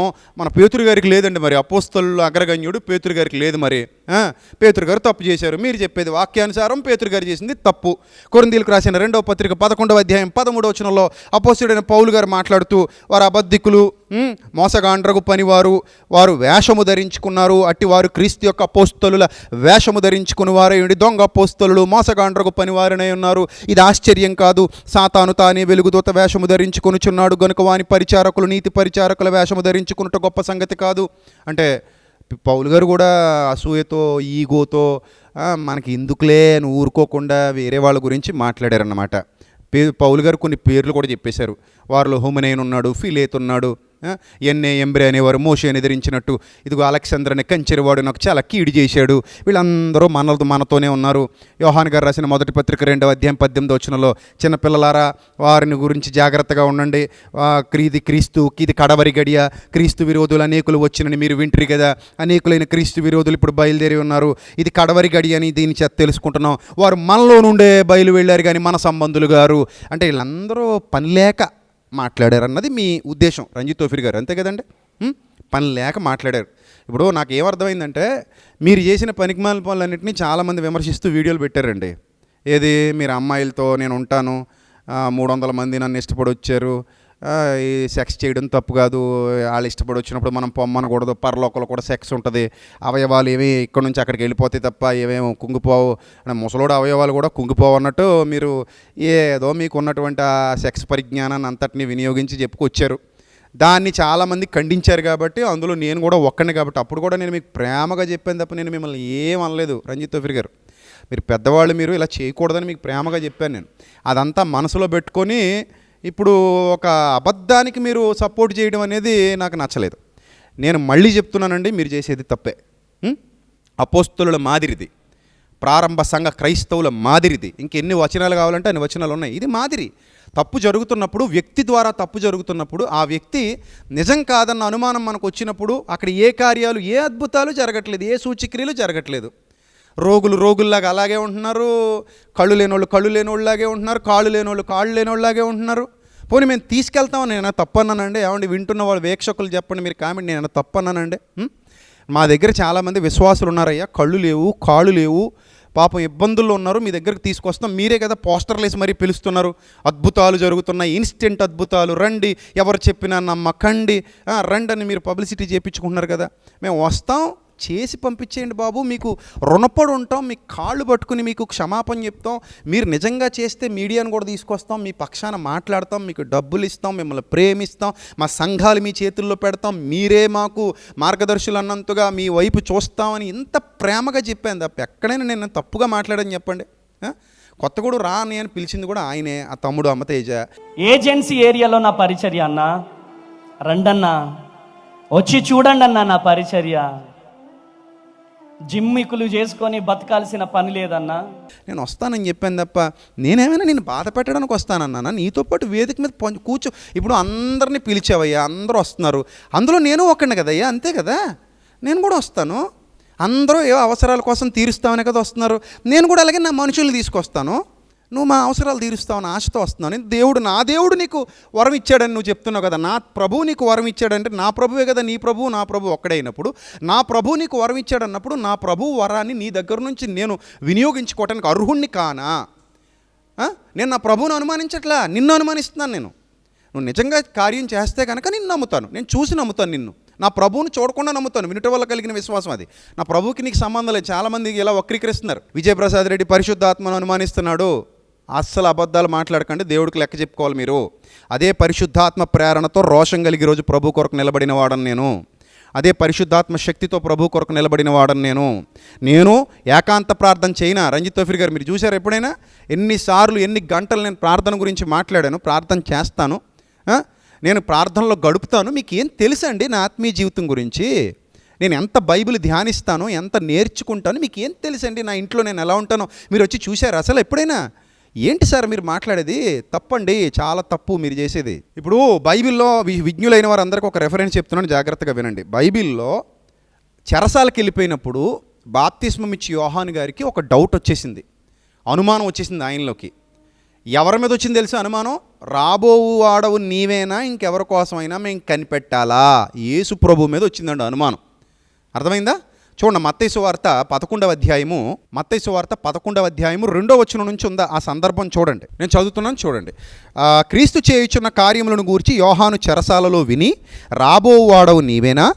మన పేతురు గారికి లేదండి. మరి అపోస్తలుల అగ్రగణ్యుడు పేతురు గారికి లేదు. మరి పేతురు గారు తప్పు చేశారు, మీరు చెప్పేది వాక్యానుసారం పేతురు గారు చేసింది తప్పు. కొరింథీయులకు రాసిన రాసిన 2వ పత్రిక 11వ అధ్యాయం 13వ వచనంలో అపోస్తలుడైన పౌలు గారు మాట్లాడుతూ, వారు అబద్ధికులు, మోసగాండ్రగు పనివారు, వారు వేషము ధరించుకున్నారు, అట్టి వారు క్రీస్తు యొక్క అపోస్తలుల వేషము ధరించుకుని వారే ఉండి దొంగ అపోస్తలులు మోసగాండ్రగు పనివారనే ఉన్నారు. ఇది ఆశ్చర్యం కాదు, సాతాను తానే వెలుగుదూత వేషము ధరించుకొనుచున్నాడు గనుక వాని పరిచారకులు నీతి పరిచారకుల వేషము ధరించుకున్నట్టు గొప్ప సంగతి కాదు. అంటే పౌలు గారు కూడా అసూయతో, ఈగోతో మనకి ఎందుకులే అని ఊరుకోకుండా వేరే వాళ్ళ గురించి మాట్లాడారన్నమాట. పౌలు గారు కొన్ని పేర్లు కూడా చెప్పేశారు. వారిలో హుమనేన్ ఉన్నాడు, ఫిలేత్ ఉన్నాడు, ఎన్నే ఎంబ్రే అనేవారు మోషేని ఎదిరించినట్టు, ఇదిగో అలెగ్జాండర్ అనే కంచెరివాడు నాకు చాలా కీడు చేశాడు. వీళ్ళందరూ మనతోనే ఉన్నారు. యోహాను గారు రాసిన మొదటి పత్రిక 2వ అధ్యాయం 18వ వచనంలో, చిన్నపిల్లలారా వారిని గురించి జాగ్రత్తగా ఉండండి, ఇది కడవరి గడియ, క్రీస్తు విరోధులు అనేకులు వచ్చినని మీరు వింటారు కదా, అనేకులైన క్రీస్తు విరోధులు ఇప్పుడు బయలుదేరి ఉన్నారు. ఇది కడవరి గడి అని దీని చేత తెలుసుకుంటున్నాం. వారు మనలో నుండే బయలు వెళ్ళారు కానీ మన సంబంధులు గారు. అంటే వీళ్ళందరూ పని లేక మాట్లాడారన్నది మీ ఉద్దేశం రంజిత్ తోఫీర్ గారు, అంతే కదండి? పని లేక మాట్లాడారు. ఇప్పుడు నాకు ఏమర్థమైందంటే, మీరు చేసిన పనికిమాల పనులన్నింటినీ చాలామంది విమర్శిస్తూ వీడియోలు పెట్టారండి. ఏది, మీరు అమ్మాయిలతో నేను ఉంటాను, 300 మంది నన్ను ఇష్టపడి వచ్చారు, ఈ సెక్స్ చేయడం తప్పు కాదు, వాళ్ళు ఇష్టపడి వచ్చినప్పుడు మనం పొమ్మనకూడదు, పరలోకంలో కూడా సెక్స్ ఉంటుంది, అవయవాలు ఏమి ఇక్కడ నుంచి అక్కడికి వెళ్ళిపోతాయి తప్ప ఏమేమి కుంగిపోవు, ముసలోడు అవయవాలు కూడా కుంగిపోవు అన్నట్టు మీరు ఏదో మీకు ఉన్నటువంటి ఆ సెక్స్ పరిజ్ఞానాన్ని అంతటిని వినియోగించి చెప్పుకొచ్చారు. దాన్ని చాలామంది ఖండించారు కాబట్టి అందులో నేను కూడా ఒక్కడిని కాబట్టి అప్పుడు కూడా నేను మీకు ప్రేమగా చెప్పాను తప్ప నేను మిమ్మల్ని ఏం అనలేదు రంజిత్ తోఫీర్ గారు. మీరు పెద్దవాళ్ళు, మీరు ఇలా చేయకూడదని మీకు ప్రేమగా చెప్పాను నేను. అదంతా మనసులో పెట్టుకొని ఇప్పుడు ఒక అబద్ధానికి మీరు సపోర్ట్ చేయడం అనేది నాకు నచ్చలేదు. నేను మళ్ళీ చెప్తున్నానండి, మీరు చేసేది తప్పే. అపోస్తలుల మాదిరిది, ప్రారంభ సంఘ క్రైస్తవుల మాదిరిది. ఇంకెన్ని వచనాలు కావాలంటే అన్ని వచనాలు ఉన్నాయి. ఇది మాదిరి. తప్పు జరుగుతున్నప్పుడు, వ్యక్తి ద్వారా తప్పు జరుగుతున్నప్పుడు, ఆ వ్యక్తి నిజం కాదన్న అనుమానం మనకు వచ్చినప్పుడు అక్కడ ఏ కార్యాలు, ఏ అద్భుతాలు జరగట్లేదు, ఏ సూచక్రియలు జరగట్లేదు. రోగుల్లాగా అలాగే ఉంటున్నారు, కళ్ళు లేనోళ్ళలాగే ఉంటున్నారు, కాళ్ళు లేనోళ్ళు కాళ్ళు లేనోళ్ళలాగే ఉంటున్నారు. పోనీ మేము తీసుకెళ్తామని నేను తప్పన్నానండి? ఏమండి వింటున్న వాళ్ళు వీక్షకులు చెప్పండి, మీరు కామెంట్, నేను తప్పన్నానండి? మా దగ్గర చాలామంది విశ్వాసులు ఉన్నారయ్యా, కళ్ళు లేవు కాళ్ళు లేవు, పాపం ఇబ్బందుల్లో ఉన్నారు, మీ దగ్గరికి తీసుకొస్తాం, మీరే కదా పోస్టర్లు వేసి మరీ పిలుస్తున్నారు, అద్భుతాలు జరుగుతున్నాయి, ఇన్స్టెంట్ అద్భుతాలు, రండి, ఎవరు చెప్పినా నమ్మకండి, రండి అని మీరు పబ్లిసిటీ చేయించుకుంటున్నారు కదా. మేము వస్తాం, చేసి పంపించేయండి బాబు, మీకు రుణపడి ఉంటాం, మీ కాళ్ళు పట్టుకుని మీకు క్షమాపణ చెప్తాం, మీరు నిజంగా చేస్తే మీడియాను కూడా తీసుకొస్తాం, మీ పక్షాన మాట్లాడతాం, మీకు డబ్బులు ఇస్తాం, మిమ్మల్ని ప్రేమిస్తాం, మా సంఘాలు మీ చేతుల్లో పెడతాం, మీరే మాకు మార్గదర్శులు అన్నంతగా మీ వైపు చూస్తామని ఇంత ప్రేమగా చెప్పాను తప్ప ఎక్కడైనా నేను తప్పుగా మాట్లాడని చెప్పండి. కొత్తగూడు రా అని పిలిచింది కూడా ఆయనే, ఆ తమ్ముడు అమ్మతేజ. ఏజెన్సీ ఏరియాలో నా పరిచర్య అన్న, రండన్నా, వచ్చి చూడండి అన్న నా పరిచర్య. జిమ్మికులు చేసుకొని బతకాల్సిన పని లేదన్నా. నేను వస్తానని చెప్పాను తప్ప నేనేమైనా నేను బాధ పెట్టడానికి వస్తానన్నా? నీతో పాటు వేదిక మీద కూర్చో. ఇప్పుడు అందరినీ పిలిచావయ్యా, అందరూ వస్తున్నారు, అందులో నేను ఒక్కడిని కదయ్యా, అంతే కదా, నేను కూడా వస్తాను. అందరూ ఏ అవసరాల కోసం తీరుస్తామనే కదా వస్తున్నారు, నేను కూడా అలాగే నా మనుషుల్ని తీసుకొస్తాను. నువ్వు మా అవసరాలు తీరుస్తావని ఆశతో వస్తున్నాను. నా దేవుడు నీకు వరం ఇచ్చాడని నువ్వు చెప్తున్నావు కదా, నా ప్రభువు నీకు వరం ఇచ్చాడంటే నా ప్రభువే కదా నీ ప్రభువు, నా ప్రభువు ఒక్కడైనప్పుడు నా ప్రభువు నీకు వరం ఇచ్చాడన్నప్పుడు నా ప్రభువు వరాన్ని నీ దగ్గర నుంచి నేను వినియోగించుకోవటానికి అర్హుణ్ణి కానా? నేను నా ప్రభువును అనుమానించట్లా, నిన్ను అనుమానిస్తున్నాను. నువ్వు నిజంగా కార్యం చేస్తే కనుక నిన్ను నమ్ముతాను, నేను చూసి నమ్ముతాను నిన్ను, నా ప్రభువుని చూడకుండా నమ్ముతాను, వినుట వల్ల కలిగిన విశ్వాసం అది. నా ప్రభువుకి నీకు సంబంధం లేదు. చాలామంది ఇలా వక్రీకరిస్తున్నారు. విజయప్రసాద్ రెడ్డి పరిశుద్ధాత్మను అనుమానిస్తున్నాడు. అస్సలు అబద్ధాలు మాట్లాడకండి, దేవుడికి లెక్క చెప్పుకోవాలి మీరు. అదే పరిశుద్ధాత్మ ప్రేరణతో రోషం కలిగి రోజు ప్రభు కొరకు నిలబడిన వాడని నేను, అదే పరిశుద్ధాత్మ శక్తితో ప్రభు కొరకు నిలబడిన వాడని నేను ఏకాంత ప్రార్థన చేయనా? రంజిత్ తోఫీర్ గారు మీరు చూశారు ఎప్పుడైనా? ఎన్నిసార్లు ఎన్ని గంటలు నేను ప్రార్థన గురించి మాట్లాడాను, ప్రార్థన చేస్తాను, నేను ప్రార్థనలో గడుపుతాను. మీకు ఏం తెలుసండి నా ఆత్మీయ జీవితం గురించి? నేను ఎంత బైబిల్ ధ్యానిస్తాను, ఎంత నేర్చుకుంటాను, మీకు ఏం తెలుసండి నా ఇంట్లో నేను ఎలా ఉంటానో మీరు వచ్చి చూశారు అసలు ఎప్పుడైనా? ఏంటి సార్ మీరు మాట్లాడేది? తప్పండి, చాలా తప్పు మీరు చేసేది. ఇప్పుడు బైబిల్లో విజ్ఞులైన వారందరికీ ఒక రెఫరెన్స్ చెప్తున్నాను, జాగ్రత్తగా వినండి. బైబిల్లో చెరసాలకు వెళ్ళిపోయినప్పుడు బాప్తిస్మం ఇచ్చి యోహాను గారికి ఒక డౌట్ వచ్చేసింది, అనుమానం వచ్చేసింది ఆయనలోకి. ఎవరి మీద వచ్చింది తెలుసా అనుమానం? రాబోవు వాడవు నీవేనా, ఇంకెవరి కోసమైనా మేము కనిపెట్టాలా? యేసు ప్రభు మీద వచ్చిందండి అనుమానం. అర్థమైందా? చూడండి మత్తయి సువార్త 11వ అధ్యాయము 2వ వచనం నుంచి ఉందా ఆ సందర్భం చూడండి. నేను చదువుతున్నాను చూడండి. క్రీస్తు చేయుచున్న కార్యములను గూర్చి యోహాను చెరసాలలో విని, రాబోవాడవు నీవేనా,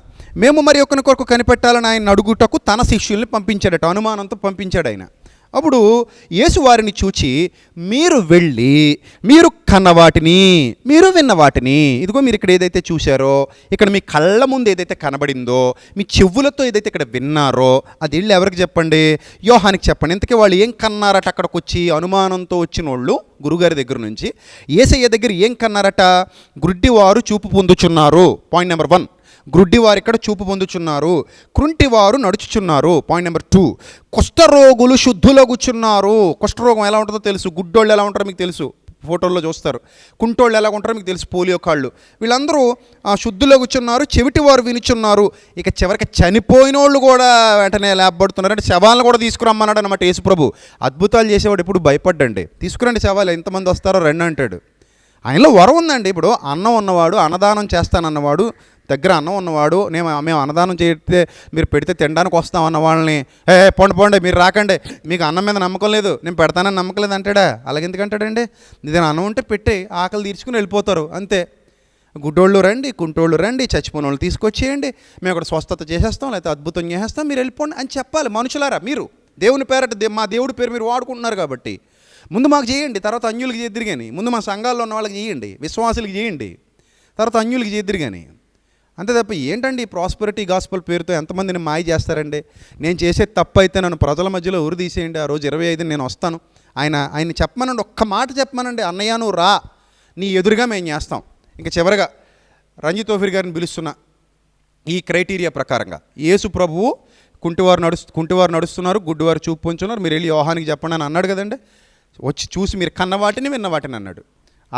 మేము మరి ఒకరి కొరకు కనిపెట్టాలని ఆయన అడుగుటకు తన శిష్యుల్ని పంపించాడట. అనుమానంతో పంపించాడు ఆయన. అప్పుడు యేసు వారిని చూచి, మీరు వెళ్ళి మీరు కన్న వాటిని, మీరు విన్న వాటిని, ఇదిగో మీరు ఇక్కడ ఏదైతే చూశారో, ఇక్కడ మీ కళ్ళ ముందు ఏదైతే కనబడిందో, మీ చెవులతో ఏదైతే ఇక్కడ విన్నారో, అది వెళ్ళి ఎవరికి చెప్పండి? యోహానికి చెప్పండి. ఇంతకీ వాళ్ళు ఏం కన్నారట? అక్కడికి వచ్చి అనుమానంతో వచ్చిన వాళ్ళు గురుగారి దగ్గర నుంచి యేసయ్య దగ్గర ఏం కన్నారట? గుడ్డివారు చూపు పొందుచున్నారు. Point number 1. గ్రుడ్డివారు ఇక్కడ చూపు పొందుచున్నారు, కృంటివారు నడుచుచున్నారు. Point number 2, కుష్ఠరోగులు శుద్ధులగుచున్నారు. కుష్ఠరోగం ఎలా ఉంటుందో తెలుసు, గుడ్డోళ్ళు ఎలా ఉంటారో మీకు తెలుసు, ఫోటోల్లో చూస్తారు. కుంటోళ్ళు ఎలా ఉంటారో మీకు తెలుసు, పోలియో కాళ్ళు. వీళ్ళందరూ శుద్ధులగుచున్నారు, చెవిటివారు వినుచున్నారు. ఇక చివరికి చనిపోయిన వాళ్ళు కూడా వెంటనే లేపబడుతున్నారు. అంటే శవాలను కూడా తీసుకురమ్మన్నాడు అనమాట యేసుప్రభు. అద్భుతాలు చేసేవాడు ఎప్పుడు భయపడ్డండి. తీసుకురండి శవాలు, ఎంతమంది వస్తారో రండి అంటాడు. ఆయనలో వరం ఉందండి. ఇప్పుడు అన్నం ఉన్నవాడు, అన్నదానం చేస్తానన్నవాడు, దగ్గర అన్నం ఉన్నవాడు, మేము అన్నదానం చేస్తే మీరు పెడితే తినడానికి వస్తామన్న వాళ్ళని పోండి మీరు రాకండి, మీకు అన్నం మీద నమ్మకం లేదు, నేను పెడతానని నమ్మకం లేదు అంటాడా? అలాగెందుకంటాడండి? నిజంగా అన్నం ఉంటే పెట్టి ఆకలి తీర్చుకుని వెళ్ళిపోతారు అంతే. గుడ్డోళ్ళు రండి, కుంటోళ్ళు రండి, చచ్చిపోయిన వాళ్ళు తీసుకొచ్చేయండి, మేము అక్కడ స్వస్థత చేసేస్తాం, లేకపోతే అద్భుతం చేసేస్తాం, మీరు వెళ్ళిపోండి అని చెప్పాలి. మనుషులారా, మీరు దేవుని పేరట, మా దేవుడి పేరు మీరు వాడుకుంటున్నారు కాబట్టి ముందు మాకు చేయండి, తర్వాత అన్యులకి చేద్దరు కానీ. ముందు మా సంఘాల్లో ఉన్న వాళ్ళకి చేయండి, విశ్వాసులకి చేయండి, తర్వాత అన్యులకి చేద్దరు కానీ. అంతే తప్ప ఏంటండి ప్రాస్పెరిటీ గాస్పల్ పేరుతో ఎంతమందిని మాయ చేస్తారండి? నేను చేసే తప్పు అయితే నన్ను ప్రజల మధ్యలో ఉరి తీసేయండి, ఆ రోజు 25 నేను వస్తాను, ఆయన చెప్పమనండి, ఒక్క మాట చెప్పమనండి, అన్నయ్య నువ్వు రా, నీ ఎదురుగా మేము చేస్తాం. ఇంకా చివరిగా రంజిత్ తోఫీర్ గారిని పిలుస్తున్నా. ఈ క్రైటీరియా ప్రకారంగా యేసు ప్రభువు కుంటివారు నడుస్తున్నారు, గుడ్డివారు చూపు పొంచున్నారు, మీరు వెళ్ళి యోహానికి చెప్పండి అని అన్నాడు కదండి. వచ్చి చూసి మీరు కన్న వాటిని విన్న వాటిని అన్నాడు.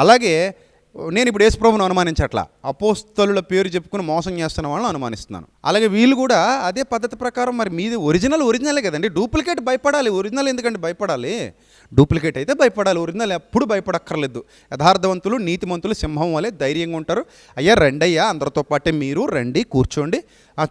అలాగే నేను ఇప్పుడు యేసు ప్రభువును అనుమానించట్లా, అపోస్తలుల పేరు చెప్పుకుని మోసం చేస్తున్న వాళ్ళని అనుమానిస్తున్నాను. అలాగే వీళ్ళు కూడా అదే పద్ధతి ప్రకారం, మరి మీది ఒరిజినలే కదండి. డూప్లికేట్ భయపడాలి, ఒరిజినల్ ఎందుకంటే భయపడాలి? డూప్లికేట్ అయితే భయపడాలి, ఒరిజినల్ ఎప్పుడు భయపడక్కర్లేదు. యథార్థవంతులు నీతిమంతులు సింహం వలె ధైర్యంగా ఉంటారు. అయ్యా రండయ్యా, అందరితో పాటే మీరు రండి, కూర్చోండి,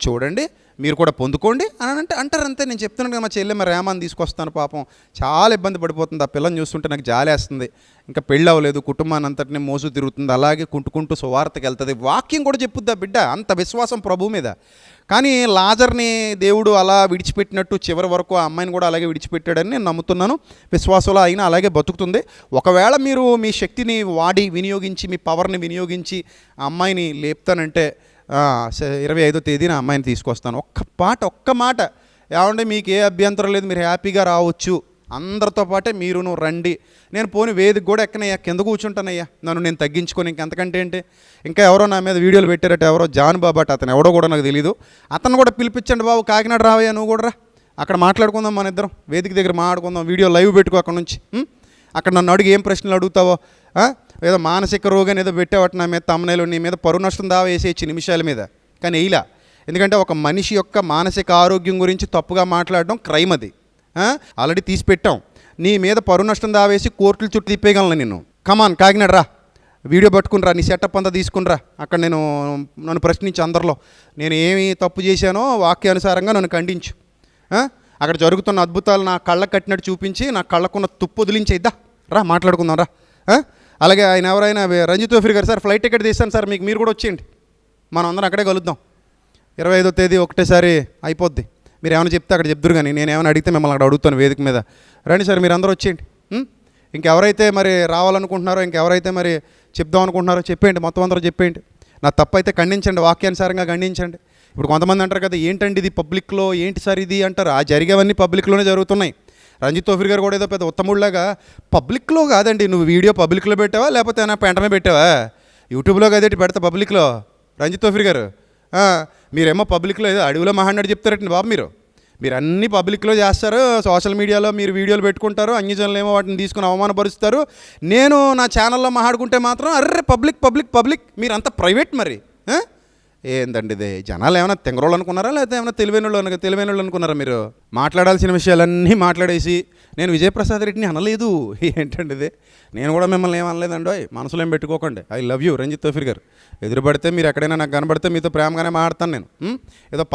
చూడండి, మీరు కూడా పొందుకోండి అని అంటారు అంతే. నేను చెప్తున్నాను కదా, మా చెల్లెమ్మ రేమాన్ని తీసుకొస్తాను, పాపం చాలా ఇబ్బంది పడిపోతుంది. ఆ పిల్లని చూస్తుంటే నాకు జాలేస్తుంది. ఇంకా పెళ్ళి అవ్వలేదు, కుటుంబాన్ని అంతటిని మోసు తిరుగుతుంది, అలాగే కుంటుకుంటూ సువార్తకి వెళ్తుంది. వాక్యం కూడా చెప్పుద్దా బిడ్డ, అంత విశ్వాసం ప్రభు మీద. కానీ లాజర్ని దేవుడు అలా విడిచిపెట్టినట్టు చివరి వరకు ఆ అమ్మాయిని కూడా అలాగే విడిచిపెట్టాడని నేను నమ్ముతున్నాను. విశ్వాసంలో అయినా అలాగే బతుకుతుంది. ఒకవేళ మీరు మీ శక్తిని వినియోగించి, మీ పవర్ని వినియోగించి ఆ అమ్మాయిని లేపుతానంటే 25వ తేదీన అమ్మాయిని తీసుకొస్తాను. ఒక్క మాట ఏమంటే మీకు ఏ అభ్యంతరం లేదు, మీరు హ్యాపీగా రావచ్చు, అందరితో పాటే మీరును రండి. నేను పోని వేదిక కూడా ఎక్కనయ్యా, కింద కూర్చుంటానయ్యా, నన్ను నేను తగ్గించుకొని. ఇంకెంతకంటే ఏంటి? ఇంకా ఎవరో నా మీద వీడియోలు పెట్టారట, ఎవరో జాన్ బాబు అట, అతను ఎవడో కూడా నాకు తెలీదు. అతను కూడా పిలిపించండి బాబు, కాకినాడ రావయ్యా, నువ్వు కూడా రా, అక్కడ మాట్లాడుకుందాం, మన ఇద్దరం వేదిక దగ్గర మాట్లాడుకుందాం, వీడియో లైవ్ పెట్టుకో అక్కడ నుంచి. అక్కడ నన్ను అడిగి ఏం ప్రశ్నలు అడుగుతావో, ఏదో మానసిక రోగాన్ని ఏదో పెట్టేవాటి నా మీద తమ్మునేలు, నీ మీద పరువు నష్టం దావా వేసేయచ్చు నిమిషాల మీద. కానీ వేయలా, ఎందుకంటే ఒక మనిషి యొక్క మానసిక ఆరోగ్యం గురించి తప్పుగా మాట్లాడడం క్రైమ్, అది ఆల్రెడీ తీసి పెట్టాం. నీ మీద పరువు నష్టం దావేసి కోర్టుల చుట్టూ తిప్పేయగలను నేను. కమాన్ కాకినాడ రా, వీడియో పట్టుకుని రా, నీ సెటప్ అంతా తీసుకుని రా, అక్కడ నన్ను ప్రశ్నించి అందరిలో నేను ఏమి తప్పు చేశానో వాక్యానుసారంగా నన్ను ఖండించు. అక్కడ జరుగుతున్న అద్భుతాలు నా కళ్ళకు కట్టినట్టు చూపించి, నా కళ్ళకున్న తుప్పు వదిలించేద్దా, రా మాట్లాడుకుందాం రా. అలాగే ఆయన ఎవరైనా రంజిత్ తోఫీర్ గారు, సార్ ఫ్లైట్ టికెట్ తీస్తాను సార్, మీరు కూడా వచ్చేయండి, మనం అందరం అక్కడే కలుద్దాం. 25వ తేదీ ఒకటేసారి అయిపోద్ది. మీరు ఏమైనా చెప్తే అక్కడ చెప్తురు, కానీ నేను ఏమైనా అడిగితే మిమ్మల్ని అక్కడ అడుగుతాను వేదిక మీద. రండి సార్, మీరు అందరూ వచ్చేయండి. ఇంకెవరైతే మరి రావాలనుకుంటున్నారో, ఇంకెవరైతే మరి చెప్దాం అనుకుంటున్నారో చెప్పేయండి, మొత్తం అందరూ చెప్పేయండి. నా తప్పు అయితే ఖండించండి, వాక్యానుసారంగా ఖండించండి. ఇప్పుడు కొంతమంది అంటారు కదా, ఏంటండి ఇది పబ్లిక్లో, ఏంటి సార్ ఇది అంటారు. ఆ జరిగేవన్నీ పబ్లిక్లోనే జరుగుతున్నాయి. రంజిత్ తోఫీర్ గారు కూడా ఏదో పెద్ద ఉత్తముడిలాగా పబ్లిక్లో కాదండి, నువ్వు వీడియో పబ్లిక్లో పెట్టావా లేకపోతే నా పెంటమే పెట్టావా? యూట్యూబ్లో కదేటి పెడతా పబ్లిక్లో. రంజిత్ తోఫీర్ గారు మీరేమో పబ్లిక్లో ఏదో అడవిలో మహానాడు చెప్తారండి బాబు. మీరు అన్నీ పబ్లిక్లో చేస్తారు, సోషల్ మీడియాలో మీరు వీడియోలు పెట్టుకుంటారు, అన్యజనులు ఏమో వాటిని తీసుకుని అవమానపరుస్తారు. నేను నా ఛానల్లో మాట్లాడుకుంటే మాత్రం అర్రే పబ్లిక్ పబ్లిక్ పబ్లిక్, మీరంతా ప్రైవేట్. మరి ఏందండి ఇది? జనాలు ఏమైనా తెంగరోళ్ళు అనుకున్నారా, లేకపోతే ఏమైనా తెలివైన వాళ్ళు అనుకున్నారా మీరు? మాట్లాడాల్సిన విషయాలన్నీ మాట్లాడేసి నేను విజయప్రసాద్ రెడ్డిని అనలేదు. ఏంటండి ఇది? నేను కూడా మిమ్మల్ని ఏమనలేదండి. మనసులో ఏం పెట్టుకోకండి. ఐ లవ్ యూ రంజిత్ తోఫీర్ గారు. ఎదురుపడితే మీరు ఎక్కడైనా నాకు కనబడితే మీతో ప్రేమగానే మాట్లాడతాను నేను. ఏదో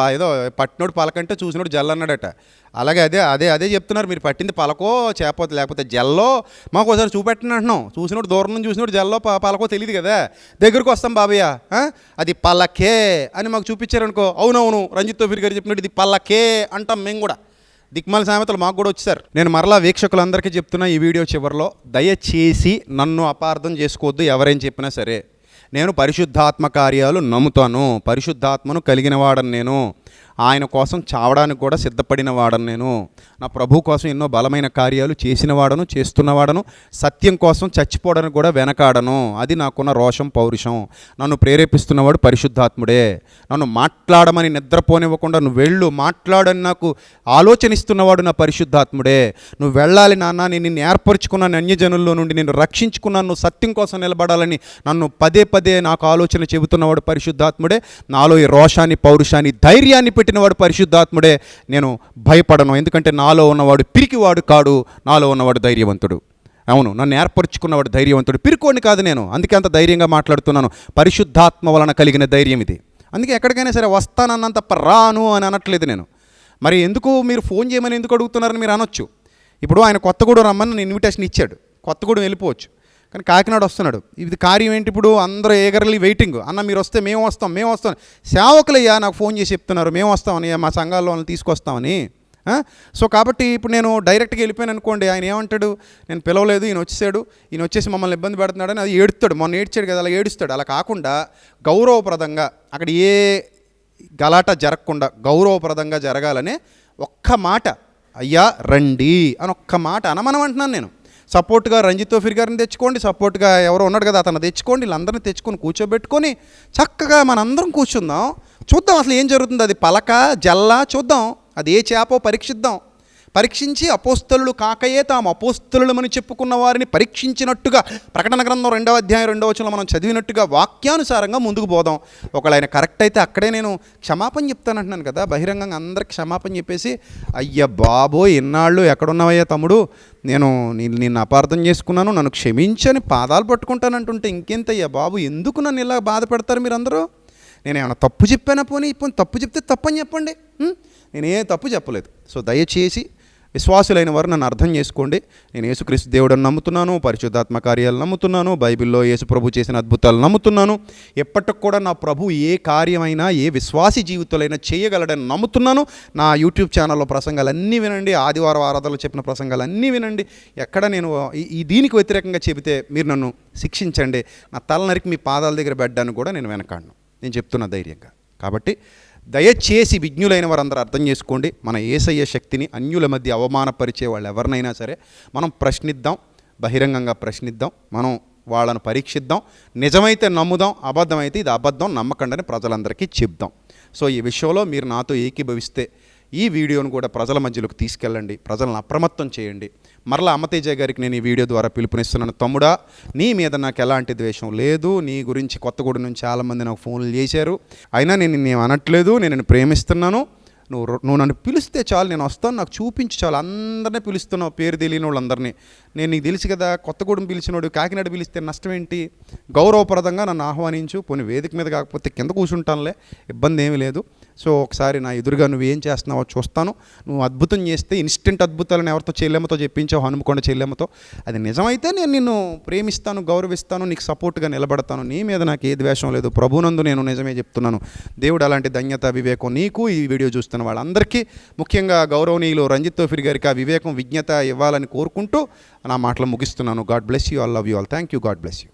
పట్టినోడు పలకంటే చూసినోడు జల్ అన్నాడట. అలాగే అదే చెప్తున్నారు. మీరు పట్టింది పలకో చేపోతే లేకపోతే జల్లో మాకు ఒకసారి చూపెట్టండి అంటున్నాం. చూసినోడు దూరం నుంచి చూసినోడు జల్లో పలకో తెలియదు కదా. దగ్గరకు వస్తాం బాబయ్య, అది పలకే అని మాకు చూపించారనుకో, అవునవును రంజిత్ తోఫీర్ గారు చెప్పినట్టు ఇది పలకే అంటాం మేము కూడా. దిక్మాల సామెతలు మాకు కూడా వచ్చారు. నేను మరలా వీక్షకులందరికీ చెప్తున్నా ఈ వీడియో చివరిలో, దయచేసి నన్ను అపార్థం చేసుకోవద్దు ఎవరేం చెప్పినా సరే. నేను పరిశుద్ధాత్మ కార్యాలు నమ్ముతాను. పరిశుద్ధాత్మను కలిగిన వాడను నేను. ఆయన కోసం చావడానికి కూడా సిద్ధపడిన వాడను నేను. నా ప్రభు కోసం ఎన్నో బలమైన కార్యాలు చేసిన వాడను, చేస్తున్నవాడను. సత్యం కోసం చచ్చిపోవడానికి కూడా వెనకాడను. అది నాకున్న రోషం, పౌరుషం. నన్ను ప్రేరేపిస్తున్నవాడు పరిశుద్ధాత్ముడే. నన్ను మాట్లాడమని నిద్రపోనివ్వకుండా నువ్వు వెళ్ళు మాట్లాడని నాకు ఆలోచన ఇస్తున్నవాడు నా పరిశుద్ధాత్ముడే. నువ్వు వెళ్ళాలి నాన్న, నేను నిన్ను ఏర్పరచుకున్నాను, అన్యజనుల్లో నుండి నేను రక్షించుకున్నాను, నువ్వు సత్యం కోసం నిలబడాలని నన్ను పదే పదే నాకు ఆలోచన చెబుతున్నవాడు పరిశుద్ధాత్ముడే. నాలో ఈ రోషాన్ని, పౌరుషాన్ని, ధైర్యాన్ని పెట్టినవాడు పరిశుద్ధాత్ముడే. నేను భయపడను, ఎందుకంటే నాలో ఉన్నవాడు పిరికివాడు కాడు, నాలో ఉన్నవాడు ధైర్యవంతుడు. అవును, నన్ను ఏర్పరచుకున్నవాడు ధైర్యవంతుడు, పిరికోడిని కాదు నేను. అందుకే అంత ధైర్యంగా మాట్లాడుతున్నాను. పరిశుద్ధాత్మ వలన కలిగిన ధైర్యం ఇది. అందుకే ఎక్కడికైనా సరే వస్తానన్నంత రాను అని అనట్లేదు నేను. మరి ఎందుకు మీరు ఫోన్ చేయమని ఎందుకు అడుగుతున్నారని మీరు అనొచ్చు. ఇప్పుడు ఆయన కొత్తగూడెం రమ్మని నేను ఇన్విటేషన్ ఇచ్చాడు, కొత్తగూడెం వెళ్ళిపోవచ్చు. కానీ కాకినాడ వస్తున్నాడు. ఇది కార్యం ఏంటి? ఇప్పుడు అందరూ ఏగర్లీ వెయిటింగ్. అన్న మీరు వస్తే మేము వస్తాం. సేవకులయ్యా నాకు ఫోన్ చేసి చెప్తున్నారు మేము వస్తామని, మా సంఘాల్లో వాళ్ళని తీసుకొస్తామని. సో కాబట్టి ఇప్పుడు నేను డైరెక్ట్గా వెళ్ళిపోయాను అనుకోండి, ఆయన ఏమంటాడు, నేను పిలవలేదు, ఈయన వచ్చేసి మమ్మల్ని ఇబ్బంది పెడుతున్నాడని అది ఏడుస్తాడు. మొన్న ఏడ్చాడు కదా, అలా ఏడుస్తాడు. అలా కాకుండా గౌరవప్రదంగా అక్కడ ఏ గలాట జరగకుండా గౌరవప్రదంగా జరగాలని ఒక్క మాట, అయ్యా రండి అని ఒక్క మాట అనమనం అంటున్నాను నేను. సపోర్ట్గా రంజిత్ తోఫీర్ గారిని తెచ్చుకోండి, సపోర్ట్గా ఎవరో ఉన్నాడు కదా అతను తెచ్చుకోండి, వీళ్ళందరినీ తెచ్చుకొని కూర్చోబెట్టుకొని చక్కగా మనందరం కూర్చుందాం, చూద్దాం అసలు ఏం జరుగుతుంది. అది పలక జల్లా చూద్దాం, అది ఏ చేపో పరీక్షించి అపోస్తలులు కాకయే తాము అపోస్తలులమని చెప్పుకున్న వారిని పరీక్షించినట్టుగా ప్రకటన గ్రంథం 2వ అధ్యాయం 2వ వచనంలో మనం చదివినట్టుగా వాక్యానుసారంగా ముందుకు పోదాం. ఒకవేళ ఆయన కరెక్ట్ అయితే అక్కడే నేను క్షమాపణ చెప్తానంటున్నాను కదా, బహిరంగంగా అందరికి క్షమాపణ చెప్పేసి, అయ్య బాబోయ్ ఎన్నాళ్ళు ఎక్కడున్నావయ్యా తమ్ముడు, నేను నిన్ను అపార్థం చేసుకున్నాను, నన్ను క్షమించని పాదాలు పట్టుకుంటానంటుంటే ఇంకెంతయ్యా బాబు, ఎందుకు నన్ను ఇలా బాధ పెడతారు మీరందరూ? నేను ఏమైనా తప్పు చెప్పానా? పోనీ ఇప్పుడు తప్పు చెప్తే తప్పని చెప్పండి, నేనే తప్పు చెప్పలేదు. సో దయచేసి విశ్వాసులైన వారు నన్ను అర్థం చేసుకోండి. నేను యేసుక్రీస్తు దేవుడని నమ్ముతున్నాను, పరిశుద్ధాత్మ కార్యాలు నమ్ముతున్నాను, బైబిల్లో యేసు ప్రభు చేసిన అద్భుతాలు నమ్ముతున్నాను. ఎప్పటికి కూడా నా ప్రభు ఏ కార్యమైనా ఏ విశ్వాసి జీవితంలో చేయగలడని నమ్ముతున్నాను. నా యూట్యూబ్ ఛానల్లో ప్రసంగాలన్నీ వినండి, ఆదివారం ఆరాధనలో చెప్పిన ప్రసంగాలన్నీ వినండి. ఎక్కడ నేను ఈ దీనికి వ్యతిరేకంగా చెబితే మీరు నన్ను శిక్షించండి, నా తల నరికి మీ పాదాల దగ్గర పెట్టడానికి కూడా నేను వెనకాడను, నేను చెప్తున్నా ధైర్యంగా. కాబట్టి దయచేసి విజ్ఞులైన వారందరూ అర్థం చేసుకోండి. మన యేసయ్య శక్తిని అన్యుల మధ్య అవమానపరిచే వాళ్ళు ఎవరినైనా సరే మనం ప్రశ్నిద్దాం, బహిరంగంగా ప్రశ్నిద్దాం, మనం వాళ్ళను పరీక్షిద్దాం. నిజమైతే నమ్ముదాం, అబద్ధమైతే ఇది అబద్ధం నమ్మకండి ప్రజలందరికీ చెప్దాం. సో ఈ విషయంలో మీరు నాతో ఏకీభవిస్తే ఈ వీడియోను కూడా ప్రజల మధ్యలోకి తీసుకెళ్ళండి, ప్రజలను అప్రమత్తం చేయండి. మరలా అమ్మతేజ గారికి నేను ఈ వీడియో ద్వారా పిలుపునిస్తున్నాను. తమ్ముడా, నీ మీద నాకు ఎలాంటి ద్వేషం లేదు. నీ గురించి కొత్తగూడెం నుంచి చాలామంది నాకు ఫోన్లు చేశారు, అయినా నేను నిన్ను అనట్లేదు, నేను నిన్ను ప్రేమిస్తున్నాను. నువ్వు నన్ను పిలిస్తే చాలు, నేను వస్తాను, నాకు చూపించి చాలు. అందరినీ పిలుస్తున్నావు, పేరు తెలియని వాళ్ళందరినీ. నేను నీకు తెలుసు కదా, కొత్తగూడెం పిలిచినోడు కాకినాడ పిలిస్తే నష్టం ఏంటి? గౌరవప్రదంగా నన్ను ఆహ్వానించు, పోనీ వేదిక మీద కాకపోతే కింద కూర్చుంటానులే, ఇబ్బంది ఏమీ లేదు. సో ఒకసారి నా ఎదురుగా నువ్వు ఏం చేస్తున్నావో చూస్తాను. నువ్వు అద్భుతం చేస్తే, ఇన్స్టెంట్ అద్భుతాలను ఎవరితో చెల్లెమ్మతో చెప్పించావు, హనుమకొండ చెల్లెమ్మతో, అది నిజమైతే నేను నిన్ను ప్రేమిస్తాను, గౌరవిస్తాను, నీకు సపోర్ట్గా నిలబడతాను. నీ మీద నాకు ఏ ద్వేషం లేదు, ప్రభునందు నేను నిజమే చెప్తున్నాను. దేవుడు అలాంటి ధన్యత, వివేకం నీకు, ఈ వీడియో చూస్తున్న వాళ్ళందరికీ, ముఖ్యంగా గౌరవనీయులు రంజిత్ తోఫీర్ గారికి ఆ వివేకం, విజ్ఞత ఇవ్వాలని కోరుకుంటూ నా మాటలు ముగిస్తున్నాను. God bless you all, love you all, thank you, God bless you.